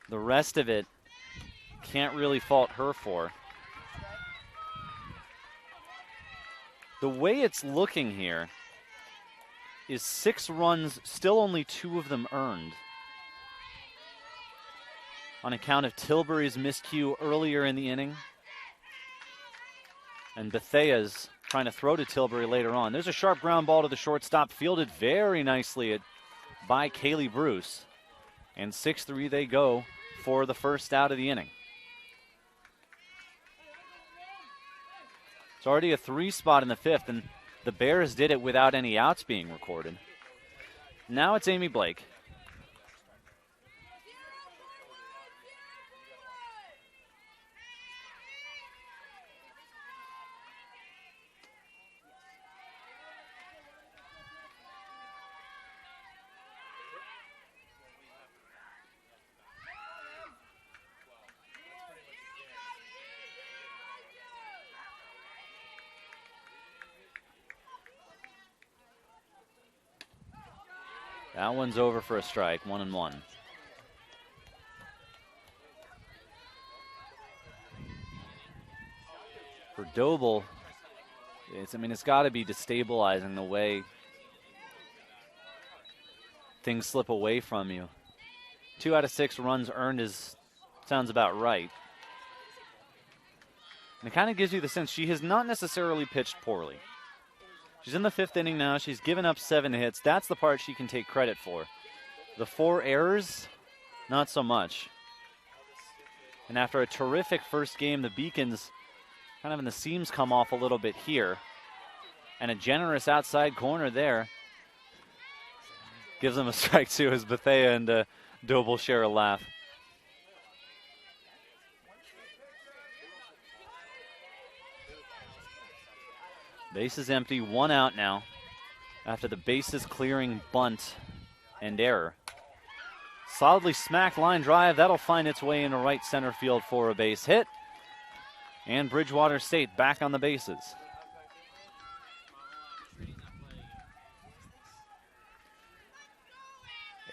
the rest of it can't really fault her for. The way it's looking here is 6 runs, still only 2 of them earned, on account of Tilbury's miscue earlier in the inning and Bethea's trying to throw to Tilbury later on. There's a sharp ground ball to the shortstop, fielded very nicely by Kaylee Bruce. And 6-3 they go for the first out of the inning. It's already a 3 spot in the 5th, and the Bears did it without any outs being recorded. Now it's Amy Blake. That one's over for a strike, 1-1. For Doble, it's got to be destabilizing the way things slip away from you. 2 out of 6 runs earned sounds about right. And it kind of gives you the sense she has not necessarily pitched poorly. She's in the 5th inning now. She's given up 7 hits. That's the part she can take credit for. The 4 errors, not so much. And after a terrific first game, the Beacons kind of in the seams come off a little bit here. And a generous outside corner there gives them a strike too as Bethea and Doble share a laugh. Base is empty, 1 out now after the bases clearing bunt and error. Solidly smacked line drive. That'll find its way into right center field for a base hit. And Bridgewater State back on the bases.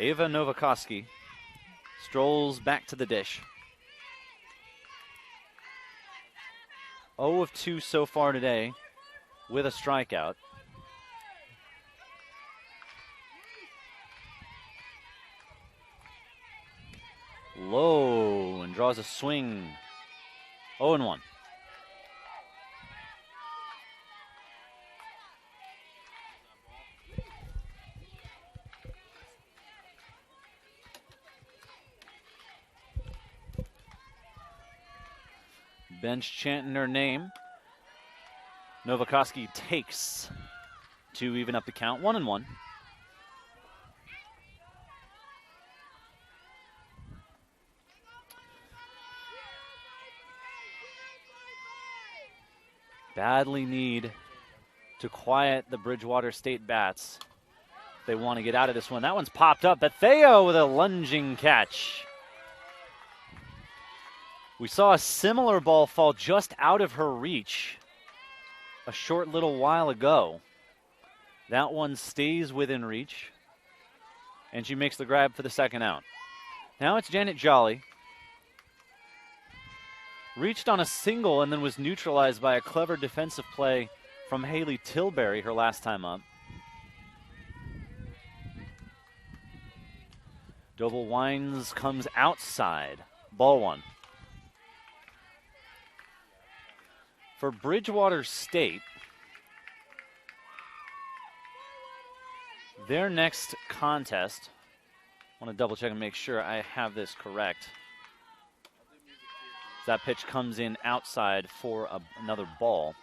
Ava Novakoski strolls back to the dish. 0 of 2 so far today with a strikeout. Low and draws a swing. 0-1. Bench chanting her name. Novakoski takes to even up the count, 1-1. Badly need to quiet the Bridgewater State bats if they want to get out of this one. That one's popped up. Bethea with a lunging catch. We saw a similar ball fall just out of her reach a short little while ago. That one stays within reach, and she makes the grab for the second out. Now it's Janet Jolly. Reached on a single and then was neutralized by a clever defensive play from Haley Tilbury her last time up. Doble winds, comes outside. Ball 1. For Bridgewater State, their next contest, I want to double check and make sure I have this correct. That pitch comes in outside for another ball.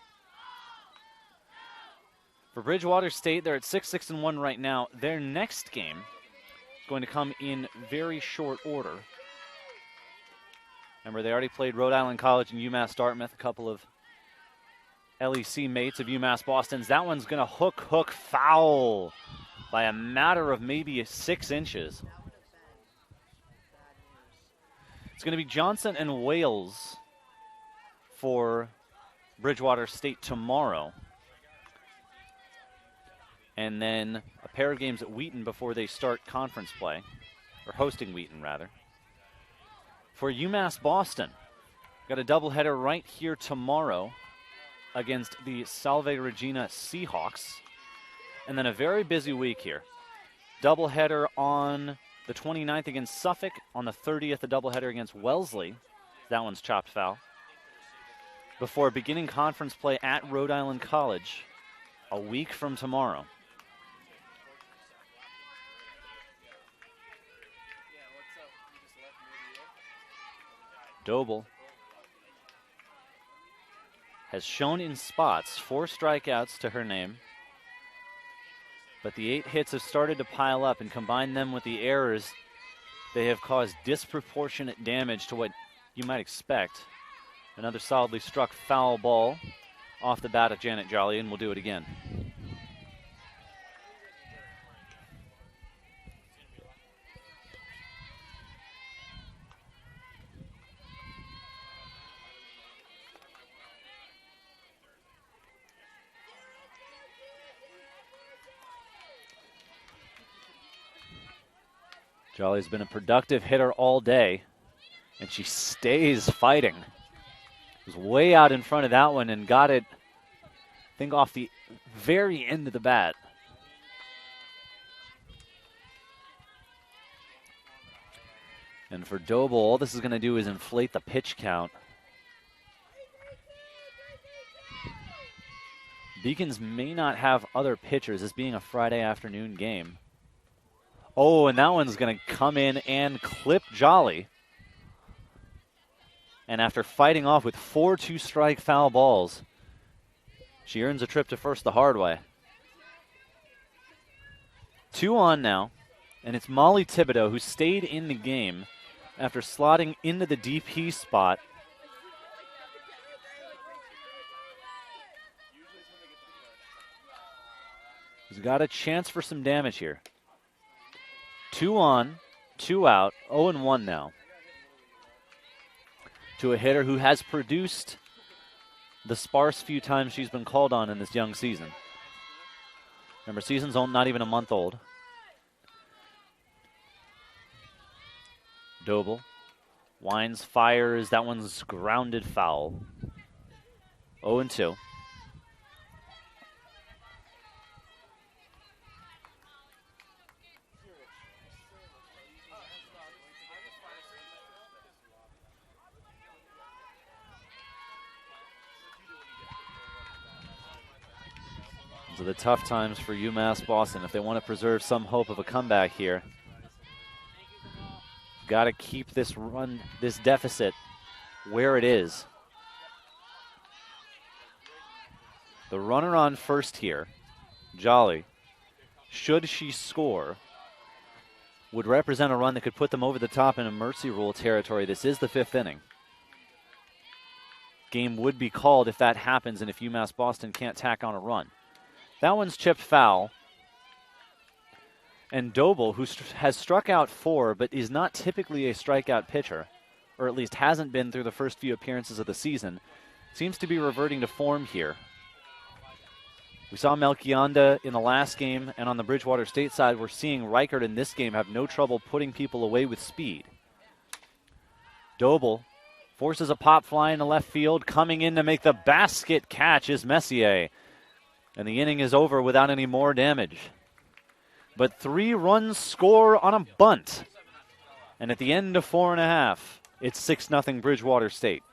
For Bridgewater State, they're at 6-1 right now. Their next game is going to come in very short order. Remember, they already played Rhode Island College and UMass Dartmouth, a couple of LEC mates of UMass Boston's. That one's going to hook, foul by a matter of maybe 6 inches. It's going to be Johnson and Wales for Bridgewater State tomorrow. And then a pair of games at Wheaton before they start conference play, or hosting Wheaton, rather. For UMass Boston, got a doubleheader right here tomorrow against the Salve Regina Seahawks. And then a very busy week here. Doubleheader on the 29th against Suffolk. On the 30th, a doubleheader against Wellesley. That one's chopped foul. Before beginning conference play at Rhode Island College a week from tomorrow. Doble has shown in spots 4 strikeouts to her name, but the 8 hits have started to pile up, and combine them with the errors, they have caused disproportionate damage to what you might expect. Another solidly struck foul ball off the bat of Janet Jolly, and we'll do it again. Jolly's been a productive hitter all day, and she stays fighting. Was way out in front of that one and got it, I think, off the very end of the bat. And for Doble, all this is going to do is inflate the pitch count. Beacons may not have other pitchers, this being a Friday afternoon game. Oh, and that one's going to come in and clip Jolly. And after fighting off with 4 2-strike foul balls, she earns a trip to first the hard way. 2 on now, and it's Molly Thibodeau who stayed in the game after slotting into the DP spot. He's got a chance for some damage here. 2 on, 2 out, 0-1 now. To a hitter who has produced the sparse few times she's been called on in this young season. Remember, season's not even a month old. Doble winds, fires. That one's grounded foul. 0-2. Those are the tough times for UMass Boston. If they want to preserve some hope of a comeback here, got to keep this run, this deficit, where it is. The runner on first here, Jolly, should she score, would represent a run that could put them over the top in a mercy rule territory. This is the 5th inning. Game would be called if that happens and if UMass Boston can't tack on a run. That one's chipped foul. And Doble, who has struck out 4 but is not typically a strikeout pitcher, or at least hasn't been through the first few appearances of the season, seems to be reverting to form here. We saw Melchionda in the last game, and on the Bridgewater State side, we're seeing Reichert in this game have no trouble putting people away with speed. Doble forces a pop fly into left field. Coming in to make the basket catch is Messier. And the inning is over without any more damage. But 3 runs score on a bunt. And at the end of 4.5, it's 6-0 Bridgewater State.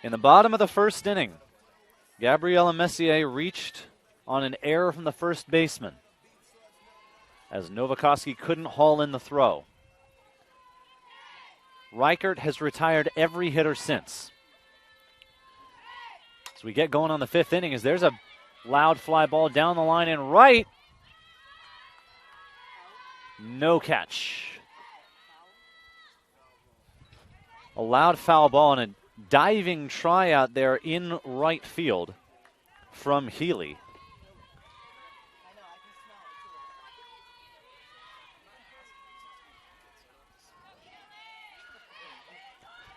In the bottom of the first inning, Gabriella Messier reached on an error from the first baseman as Novakoski couldn't haul in the throw. Reichert has retired every hitter since. As we get going on the fifth inning, as there's a loud fly ball down the line and right. No catch. A loud foul ball and a diving try out there in right field from Healy.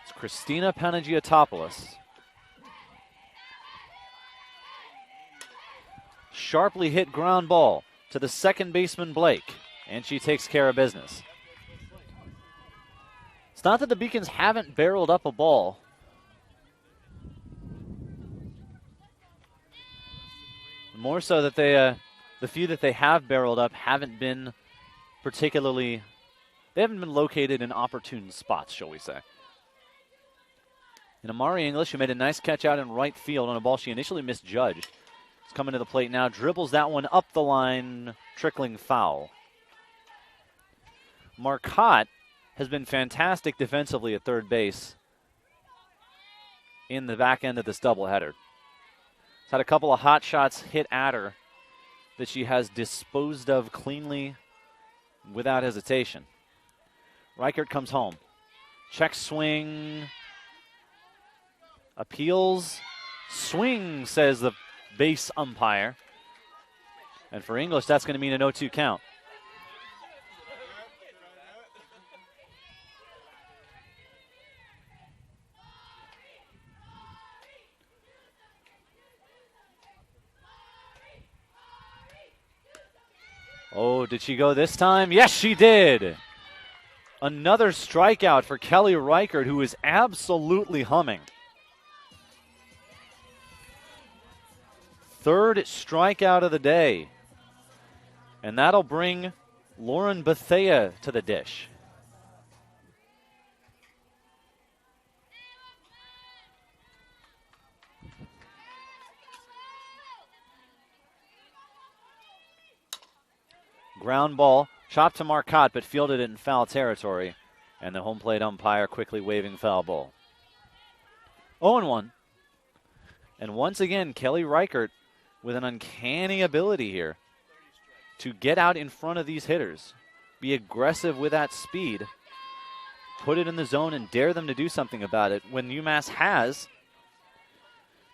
It's Christina Panagiotopoulos. Sharply hit ground ball to the second baseman Blake, and she takes care of business. It's not that the Beacons haven't barreled up a ball. More so that the few that they have barreled up haven't been particularly, they haven't been located in opportune spots, shall we say. And Amari English, who made a nice catch out in right field on a ball she initially misjudged, is coming to the plate now, dribbles that one up the line, trickling foul. Marcotte has been fantastic defensively at third base in the back end of this doubleheader. She's had a couple of hot shots hit at her that she has disposed of cleanly without hesitation. Reichert comes home. Check swing. Appeals. Swing, says the base umpire. And for English, that's going to mean an 0-2 count. Oh, did she go this time? Yes, she did. Another strikeout for Kelly Reichert, who is absolutely humming. Third strikeout of the day. And that'll bring Lauren Bethea to the dish. Ground ball, chopped to Marcotte, but fielded it in foul territory. And the home plate umpire quickly waving foul ball. 0-1. And once again, Kelly Reichert with an uncanny ability here to get out in front of these hitters, be aggressive with that speed, put it in the zone and dare them to do something about it. When UMass has,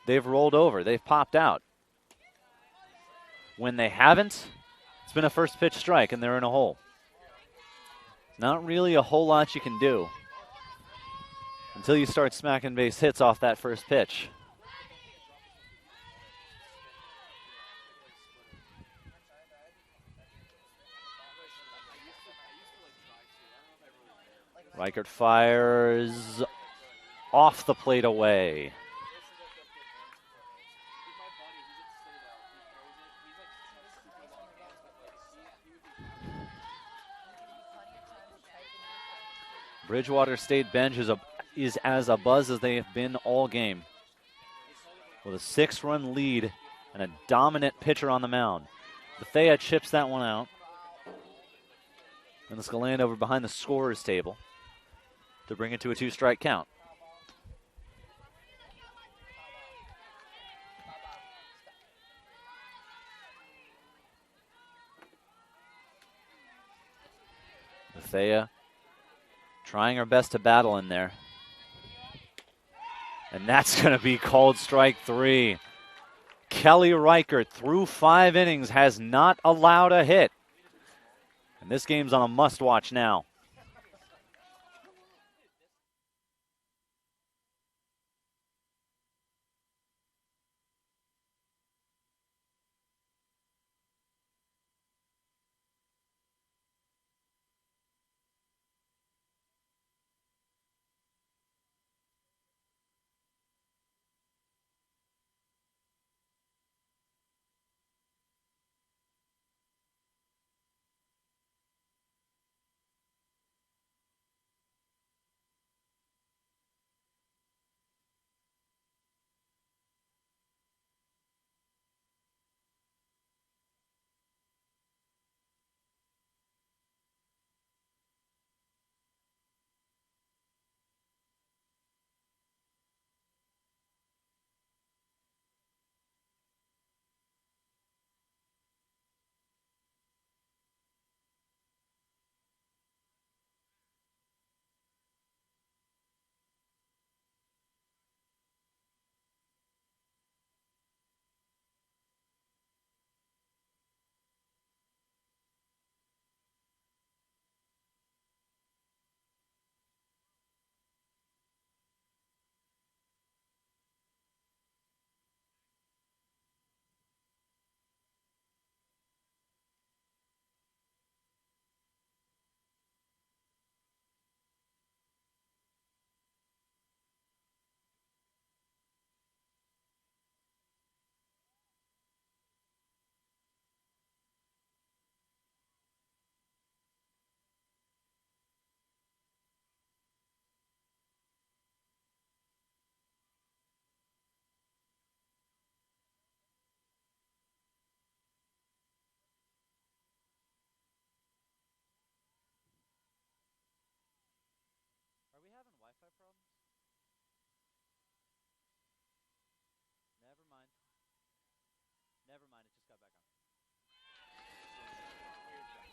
they've rolled over, they've popped out. When they haven't, it's been a first pitch strike and they're in a hole. Not really a whole lot you can do until you start smacking base hits off that first pitch. Reichert fires off the plate away. Bridgewater State bench is as abuzz as they have been all game. With a 6-run lead and a dominant pitcher on the mound. Bethea chips that one out. And it's going to land over behind the scorer's table to bring it to a 2-strike count. Bethea trying her best to battle in there. And that's going to be called strike 3. Kelly Reichert, through 5 innings, has not allowed a hit. And this game's on a must-watch now.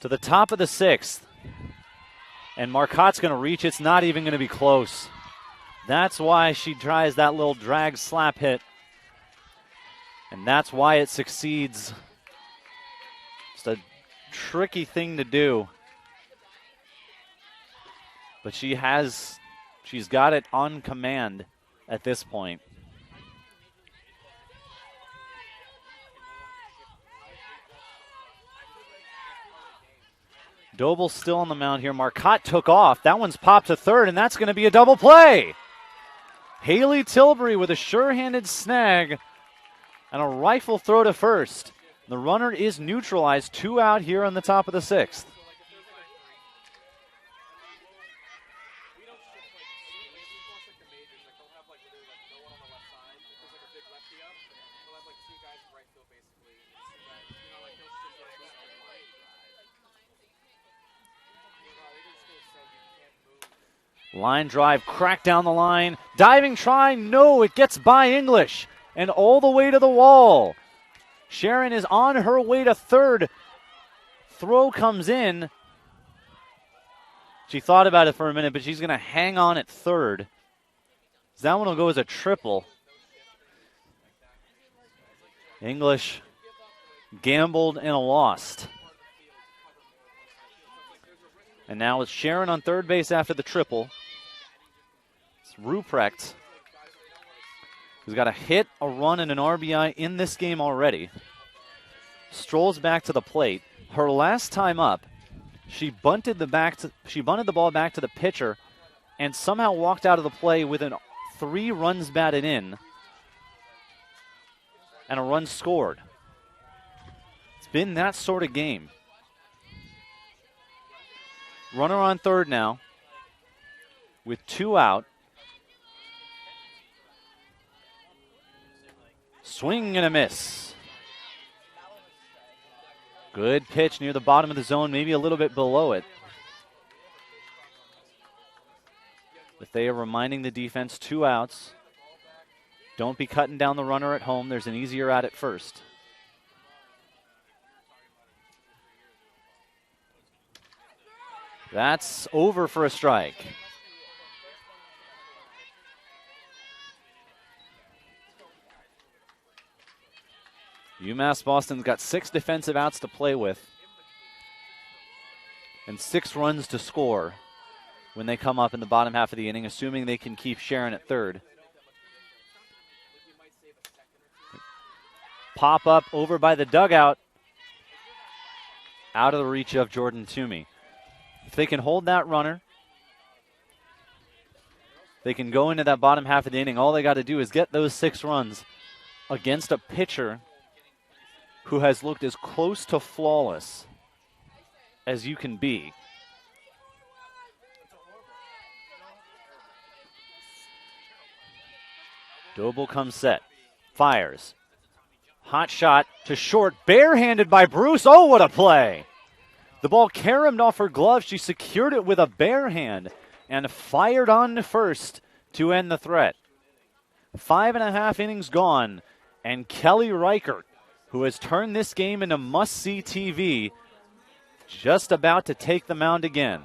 To the top of the 6th. And Marcotte's going to reach. It's not even going to be close. That's why she tries that little drag slap hit. And that's why it succeeds. Just a tricky thing to do. But she's got it on command at this point. Doble's still on the mound here. Marcotte took off. That one's popped to third, and that's going to be a double play. Haley Tilbury with a sure-handed snag and a rifle throw to first. The runner is neutralized. 2 out here on the top of the 6th. Line drive, crack down the line. Diving try, no, it gets by English. And all the way to the wall. Sharon is on her way to third. Throw comes in. She thought about it for a minute, but she's going to hang on at third. That one will go as a triple. English gambled and lost. And now it's Sharon on third base after the triple. It's Ruprecht, who's got a hit, a run, and an RBI in this game already. Strolls back to the plate. Her last time up, she bunted the ball back to the pitcher and somehow walked out of the play with 3 runs batted in and a run scored. It's been that sort of game. Runner on third now with 2 out. Swing and a miss. Good pitch near the bottom of the zone, maybe a little bit below it. But they are reminding the defense 2 outs. Don't be cutting down the runner at home. There's an easier out at first. That's over for a strike. UMass Boston's got 6 defensive outs to play with and 6 runs to score when they come up in the bottom half of the inning, assuming they can keep Sharon at third. Pop up over by the dugout, out of the reach of Jordan Toomey. If they can hold that runner, they can go into that bottom half of the inning. All they got to do is get those 6 runs against a pitcher who has looked as close to flawless as you can be. Doble comes set, fires. Hot shot to short, barehanded by Bruce. Oh, what a play! The ball caromed off her glove. She secured it with a bare hand and fired on to first to end the threat. 5.5 innings gone, and Kelly Reichert, who has turned this game into must-see TV, just about to take the mound again.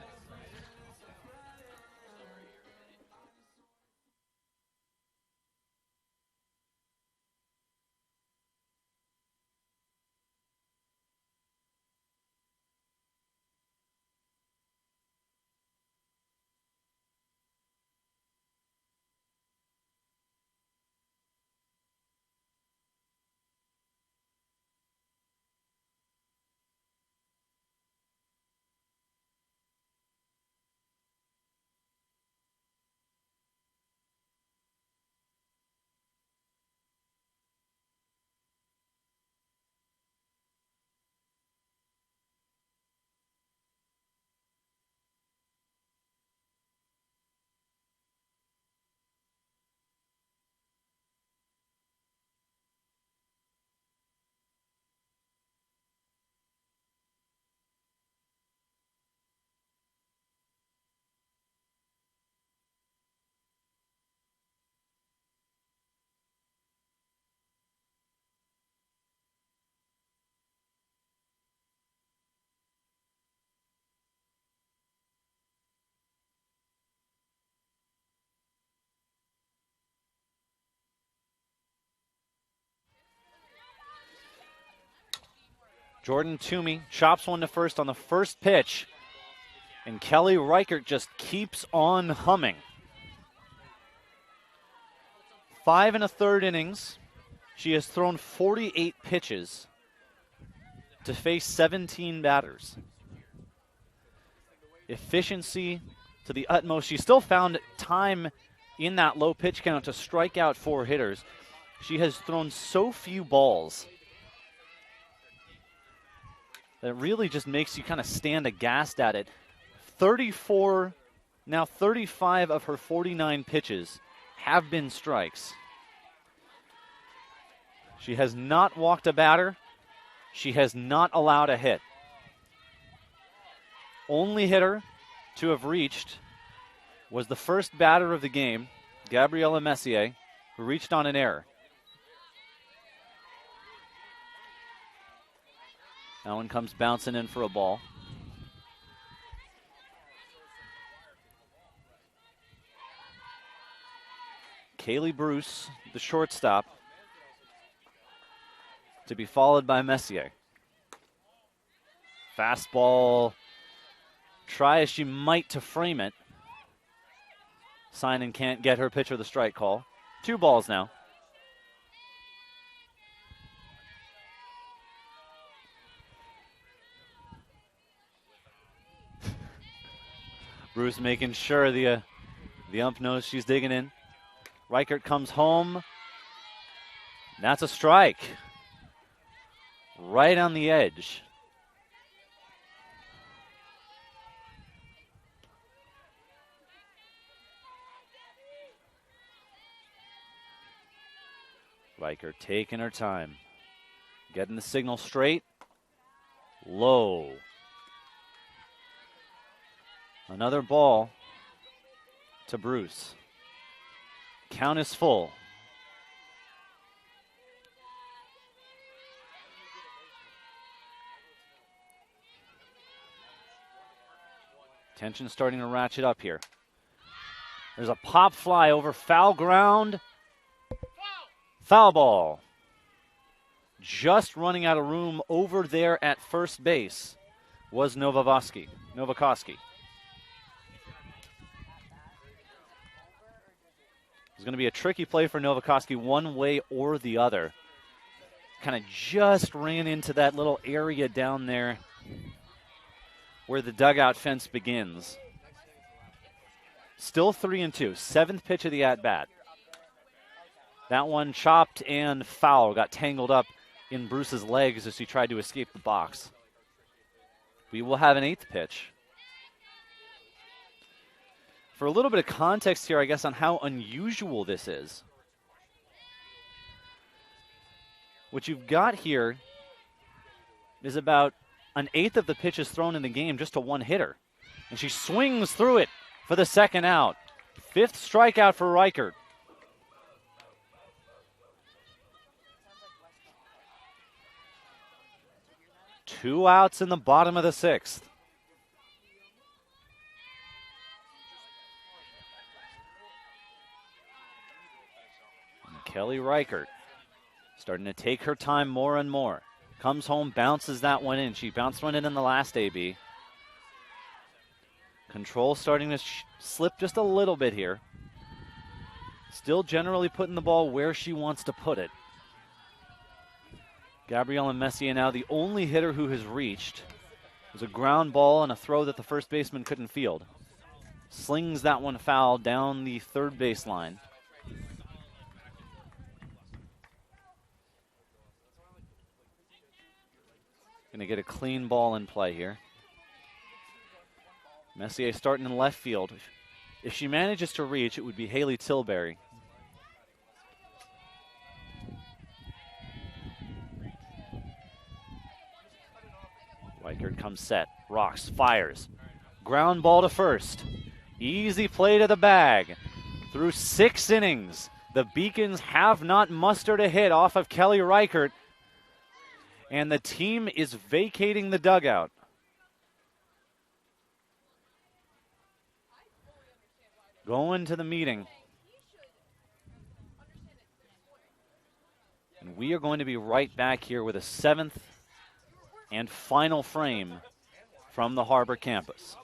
Jordan Toomey chops one to first on the first pitch, and Kelly Reichert just keeps on humming. 5 1/3 innings. She has thrown 48 pitches to face 17 batters. Efficiency to the utmost. She still found time in that low pitch count to strike out 4 hitters. She has thrown so few balls that really just makes you kind of stand aghast at it. 34, now 35 of her 49 pitches have been strikes. She has not walked a batter. She has not allowed a hit. Only hitter to have reached was the first batter of the game, Gabriella Messier, who reached on an error. That one comes bouncing in for a ball. Kaylee Bruce, the shortstop, to be followed by Messier. Fastball, try as she might to frame it. Simon can't get her pitcher the strike call. 2 balls now. Bruce making sure the ump knows she's digging in. Reichert comes home. That's a strike. Right on the edge. Reichert taking her time. Getting the signal straight. Low. Another ball to Bruce. Count is full. Tension starting to ratchet up here. There's a pop fly over foul ground. Foul ball. Just running out of room over there at first base was Novakoski. It's going to be a tricky play for Novakoski one way or the other. Kind of just ran into that little area down there where the dugout fence begins. Still 3-2, 7th pitch of the at-bat. That one chopped and foul, got tangled up in Bruce's legs as he tried to escape the box. We will have an 8th pitch. For a little bit of context here, I guess, on how unusual this is. What you've got here is about 1/8 of the pitches thrown in the game just to one hitter. And she swings through it for the second out. 5th strikeout for Reichert. Two outs in the bottom of the 6th. Kelly Reichert starting to take her time more and more. Comes home, bounces that one in. She bounced one in the last AB. Control starting to slip just a little bit here. Still generally putting the ball where she wants to put it. Gabriella Messier now the only hitter who has reached. It was a ground ball and a throw that the first baseman couldn't field. Slings that one foul down the third baseline. Going to get a clean ball in play here. Messier starting in left field. If she manages to reach, it would be Haley Tilbury. Reichert comes set, rocks, fires. Ground ball to first. Easy play to the bag. Through 6 innings, the Beacons have not mustered a hit off of Kelly Reichert. And the team is vacating the dugout. Going to the meeting. And we are going to be right back here with a 7th and final frame from the Harbor campus.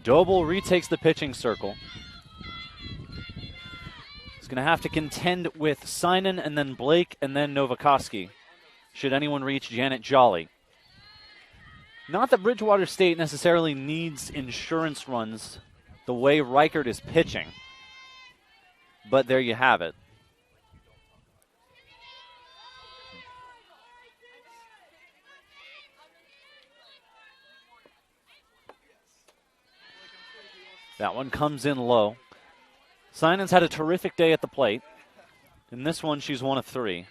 Doble retakes the pitching circle. He's going to have to contend with Sinan and then Blake and then Novakoski, should anyone reach Janet Jolly. Not that Bridgewater State necessarily needs insurance runs the way Reichert is pitching, but there you have it. That one comes in low. Sinan's had a terrific day at the plate. In this one, she's 1 of 3.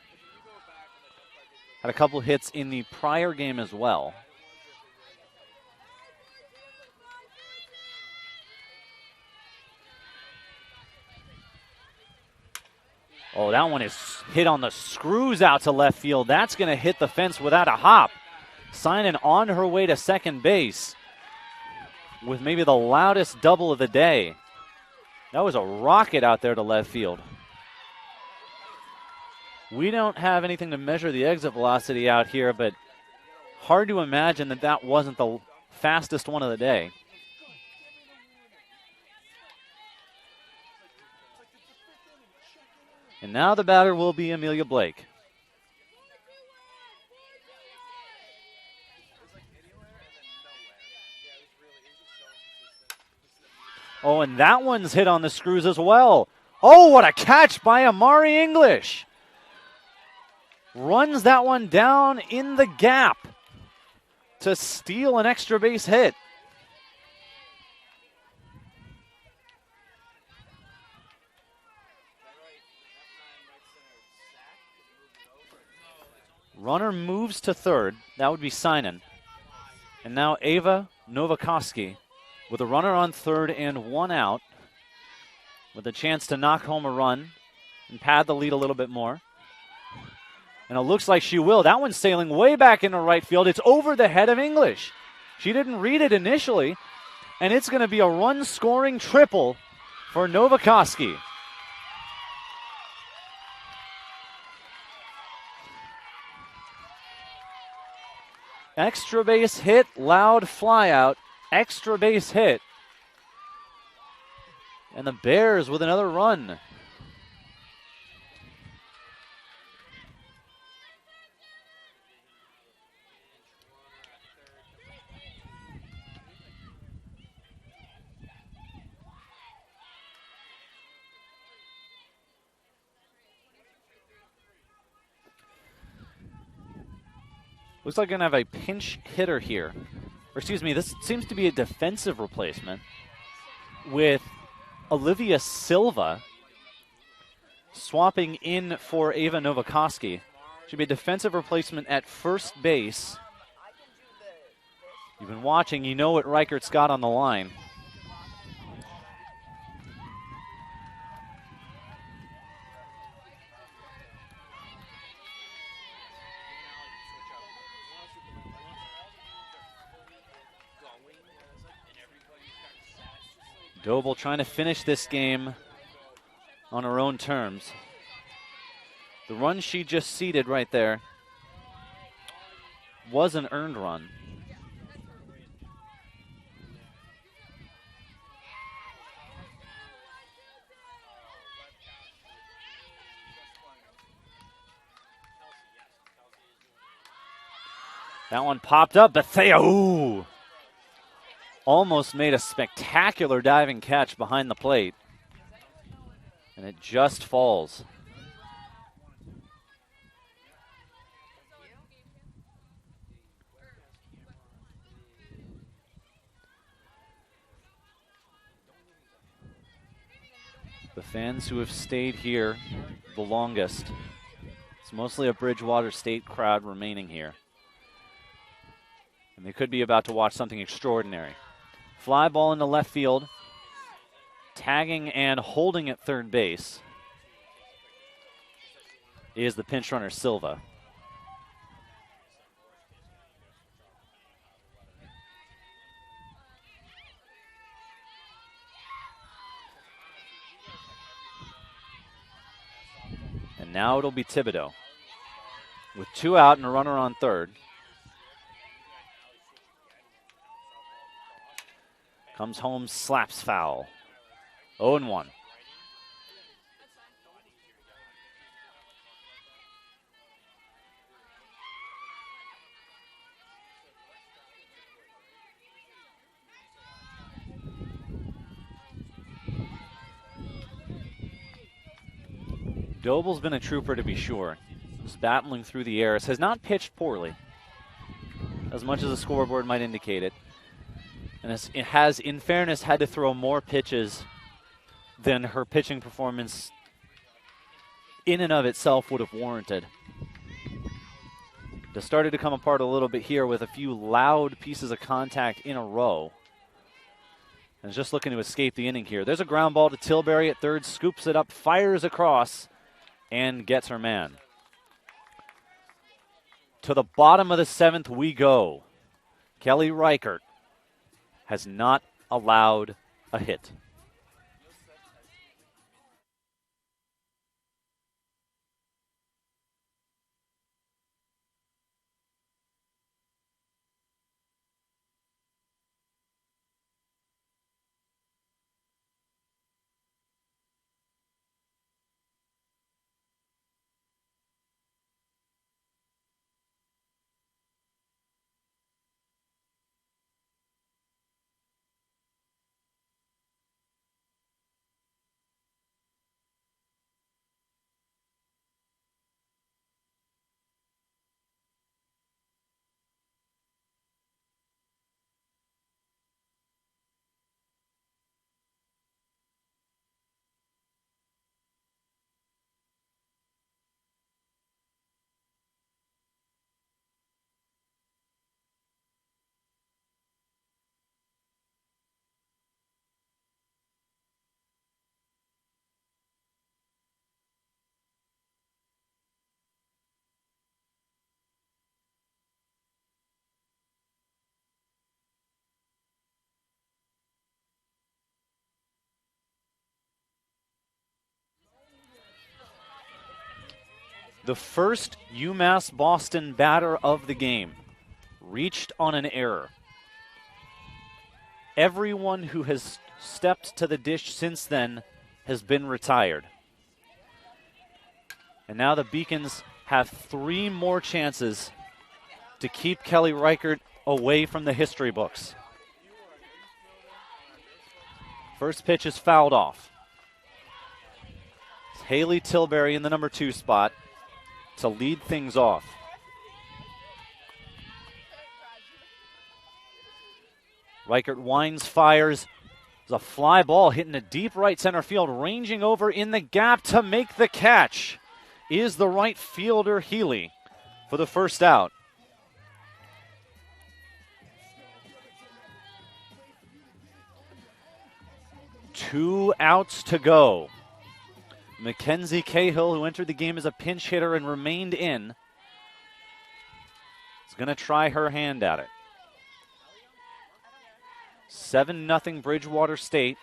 Had a couple hits in the prior game as well. Oh, that one is hit on the screws out to left field. That's going to hit the fence without a hop. Sinan on her way to second base with maybe the loudest double of the day. That was a rocket out there to left field. We don't have anything to measure the exit velocity out here, but hard to imagine that that wasn't the fastest one of the day. And now the batter will be Amelia Blake. Oh, and that one's hit on the screws as well. Oh, what a catch by Amari English. Runs that one down in the gap to steal an extra base hit. Runner moves to third. That would be Sinan. And now Ava Novakoski with a runner on third and 1 out, with a chance to knock home a run and pad the lead a little bit more. And it looks like she will. That one's sailing way back into right field. It's over the head of English. She didn't read it initially, and it's going to be a run-scoring triple for Novakoski. Extra base hit, loud flyout. Extra base hit. And the Bears with another run. Looks like we're going to have a pinch hitter here. Or excuse me, this seems to be a defensive replacement with Olivia Silva swapping in for Ava Novakoski. Should be a defensive replacement at first base. You've been watching, you know what Reichert's got on the line. Doble trying to finish this game on her own terms. The run she just seeded right there was an earned run. That one popped up. Bethea, ooh. Almost made a spectacular diving catch behind the plate. And it just falls. The fans who have stayed here the longest, it's mostly a Bridgewater State crowd remaining here. And they could be about to watch something extraordinary. Fly ball into left field. Tagging and holding at third base is the pinch runner, Silva. And now it'll be Thibodeau with 2 out and a runner on third. Comes home, slaps foul. 0-1. Doble's been a trooper to be sure. Just battling through the airs. Has not pitched poorly, as much as the scoreboard might indicate it. And it has, in fairness, had to throw more pitches than her pitching performance in and of itself would have warranted. It started to come apart a little bit here with a few loud pieces of contact in a row. And just looking to escape the inning here. There's a ground ball to Tilbury at third, scoops it up, fires across, and gets her man. To the bottom of the 7th we go. Kelly Reichert has not allowed a hit. The first UMass Boston batter of the game reached on an error. Everyone who has stepped to the dish since then has been retired. And now the Beacons have 3 more chances to keep Kelly Reichert away from the history books. First pitch is fouled off. It's Haley Tilbury in the number 2 spot to lead things off. Reichert winds, fires. There's a fly ball hitting a deep right center field, ranging over in the gap to make the catch is the right fielder Healy for the first out. Two outs to go. Mackenzie Cahill, who entered the game as a pinch hitter and remained in, is going to try her hand at it. 7-0 Bridgewater State.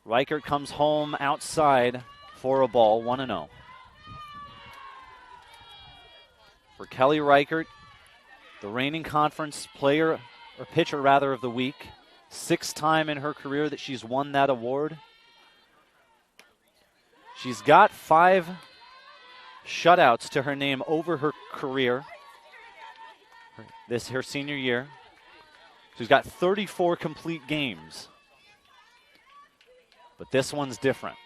Reichert comes home outside for a ball, 1-0. For Kelly Reichert, the reigning conference player, or pitcher rather, of the week. 6th time in her career that she's won that award. She's got 5 shutouts to her name over her career. her senior year. She's got 34 complete games. But this one's different.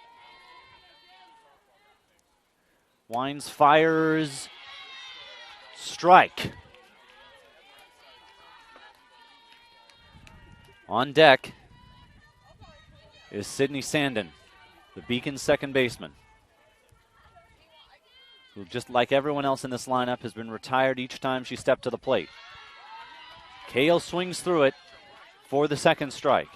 Wines fires. Strike. On deck is Sydney Sandin, the Beacon second baseman, who, just like everyone else in this lineup, has been retired each time she stepped to the plate. Cahill swings through it for the second strike.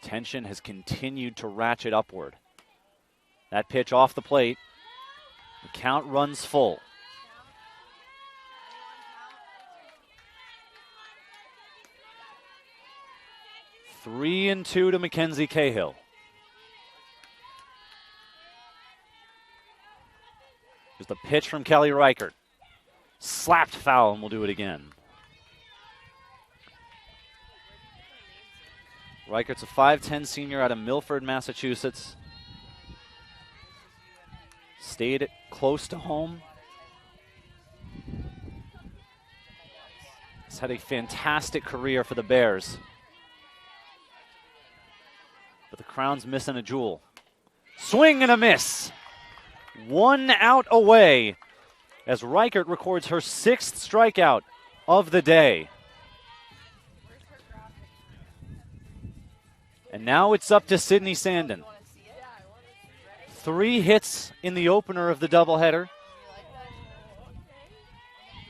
Tension has continued to ratchet upward. That pitch off the plate. The count runs full. Three and two to Mackenzie Cahill. Here's the pitch from Kelly Reichert. Slapped foul, and we'll do it again. Reichert's a 5'10 senior out of Milford, Massachusetts. Stayed close to home. He's had a fantastic career for the Bears. But the Crown's missing a jewel. Swing and a miss. 1 out away as Reichert records her 6th strikeout of the day. And now it's up to Sydney Sandin. 3 hits in the opener of the doubleheader.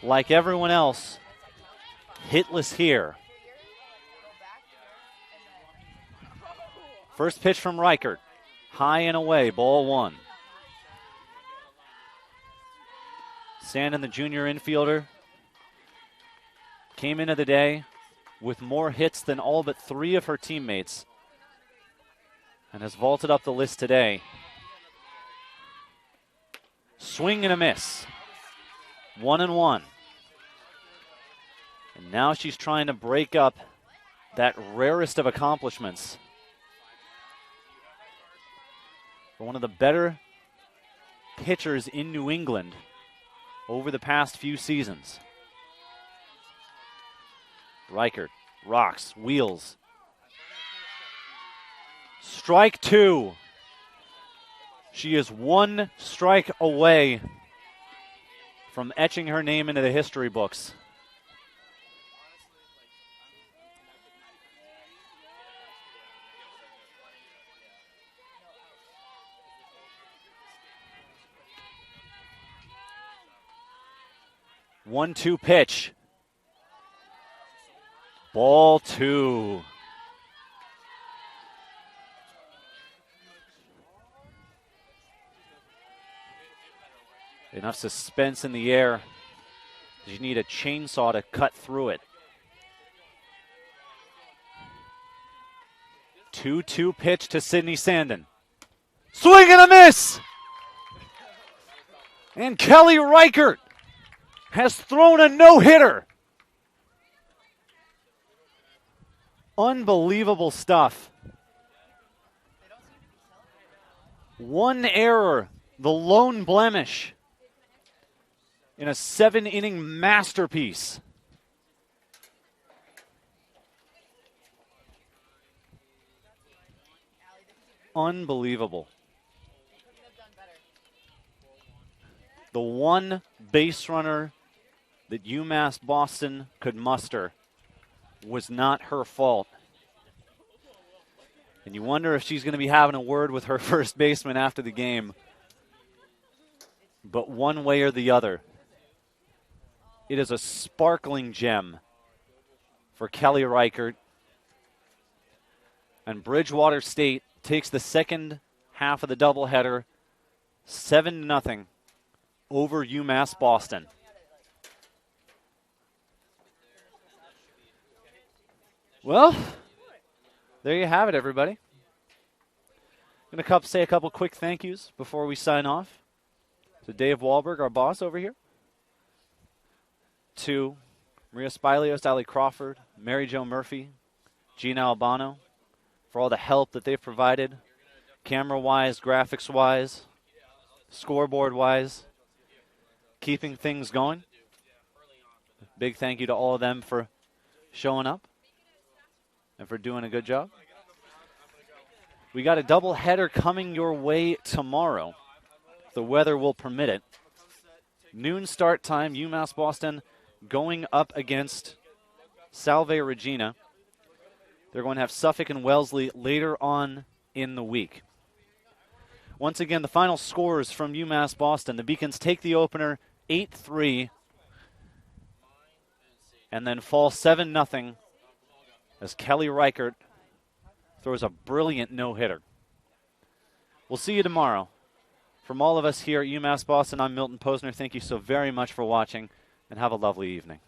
Like everyone else, hitless here. First pitch from Reichert. High and away, ball 1. Sandin, the junior infielder, came into the day with more hits than all but 3 of her teammates and has vaulted up the list today. Swing and a miss. 1-1. And now she's trying to break up that rarest of accomplishments for one of the better pitchers in New England over the past few seasons. Reichert rocks, wheels. Strike 2. She is 1 strike away from etching her name into the history books. One-two pitch. Ball 2. Enough suspense in the air. You need a chainsaw to cut through it. 2-2 pitch to Sydney Sandin. Swing and a miss! And Kelly Reichert has thrown a no-hitter. Unbelievable stuff. 1 error, the lone blemish in a 7-inning masterpiece. Unbelievable. The one base runner that UMass Boston could muster was not her fault. And you wonder if she's going to be having a word with her first baseman after the game. But one way or the other, it is a sparkling gem for Kelly Reichert. And Bridgewater State takes the second half of the doubleheader 7-0 over UMass Boston. Well, there you have it, everybody. I'm going to say a couple quick thank yous before we sign off. To Dave Wahlberg, our boss over here. To Maria Spilios, Allie Crawford, Mary Jo Murphy, Gina Albano, for all the help that they've provided, camera-wise, graphics-wise, scoreboard-wise, keeping things going. Big thank you to all of them for showing up and for doing a good job. We got a doubleheader coming your way tomorrow. The weather will permit it. Noon start time, UMass Boston going up against Salve Regina. They're going to have Suffolk and Wellesley later on in the week. Once again, the final scores from UMass Boston. The Beacons take the opener 8-3 and then fall 7-0 as Kelly Reichert throws a brilliant no-hitter. We'll see you tomorrow. From all of us here at UMass Boston, I'm Milton Posner. Thank you so very much for watching, and have a lovely evening.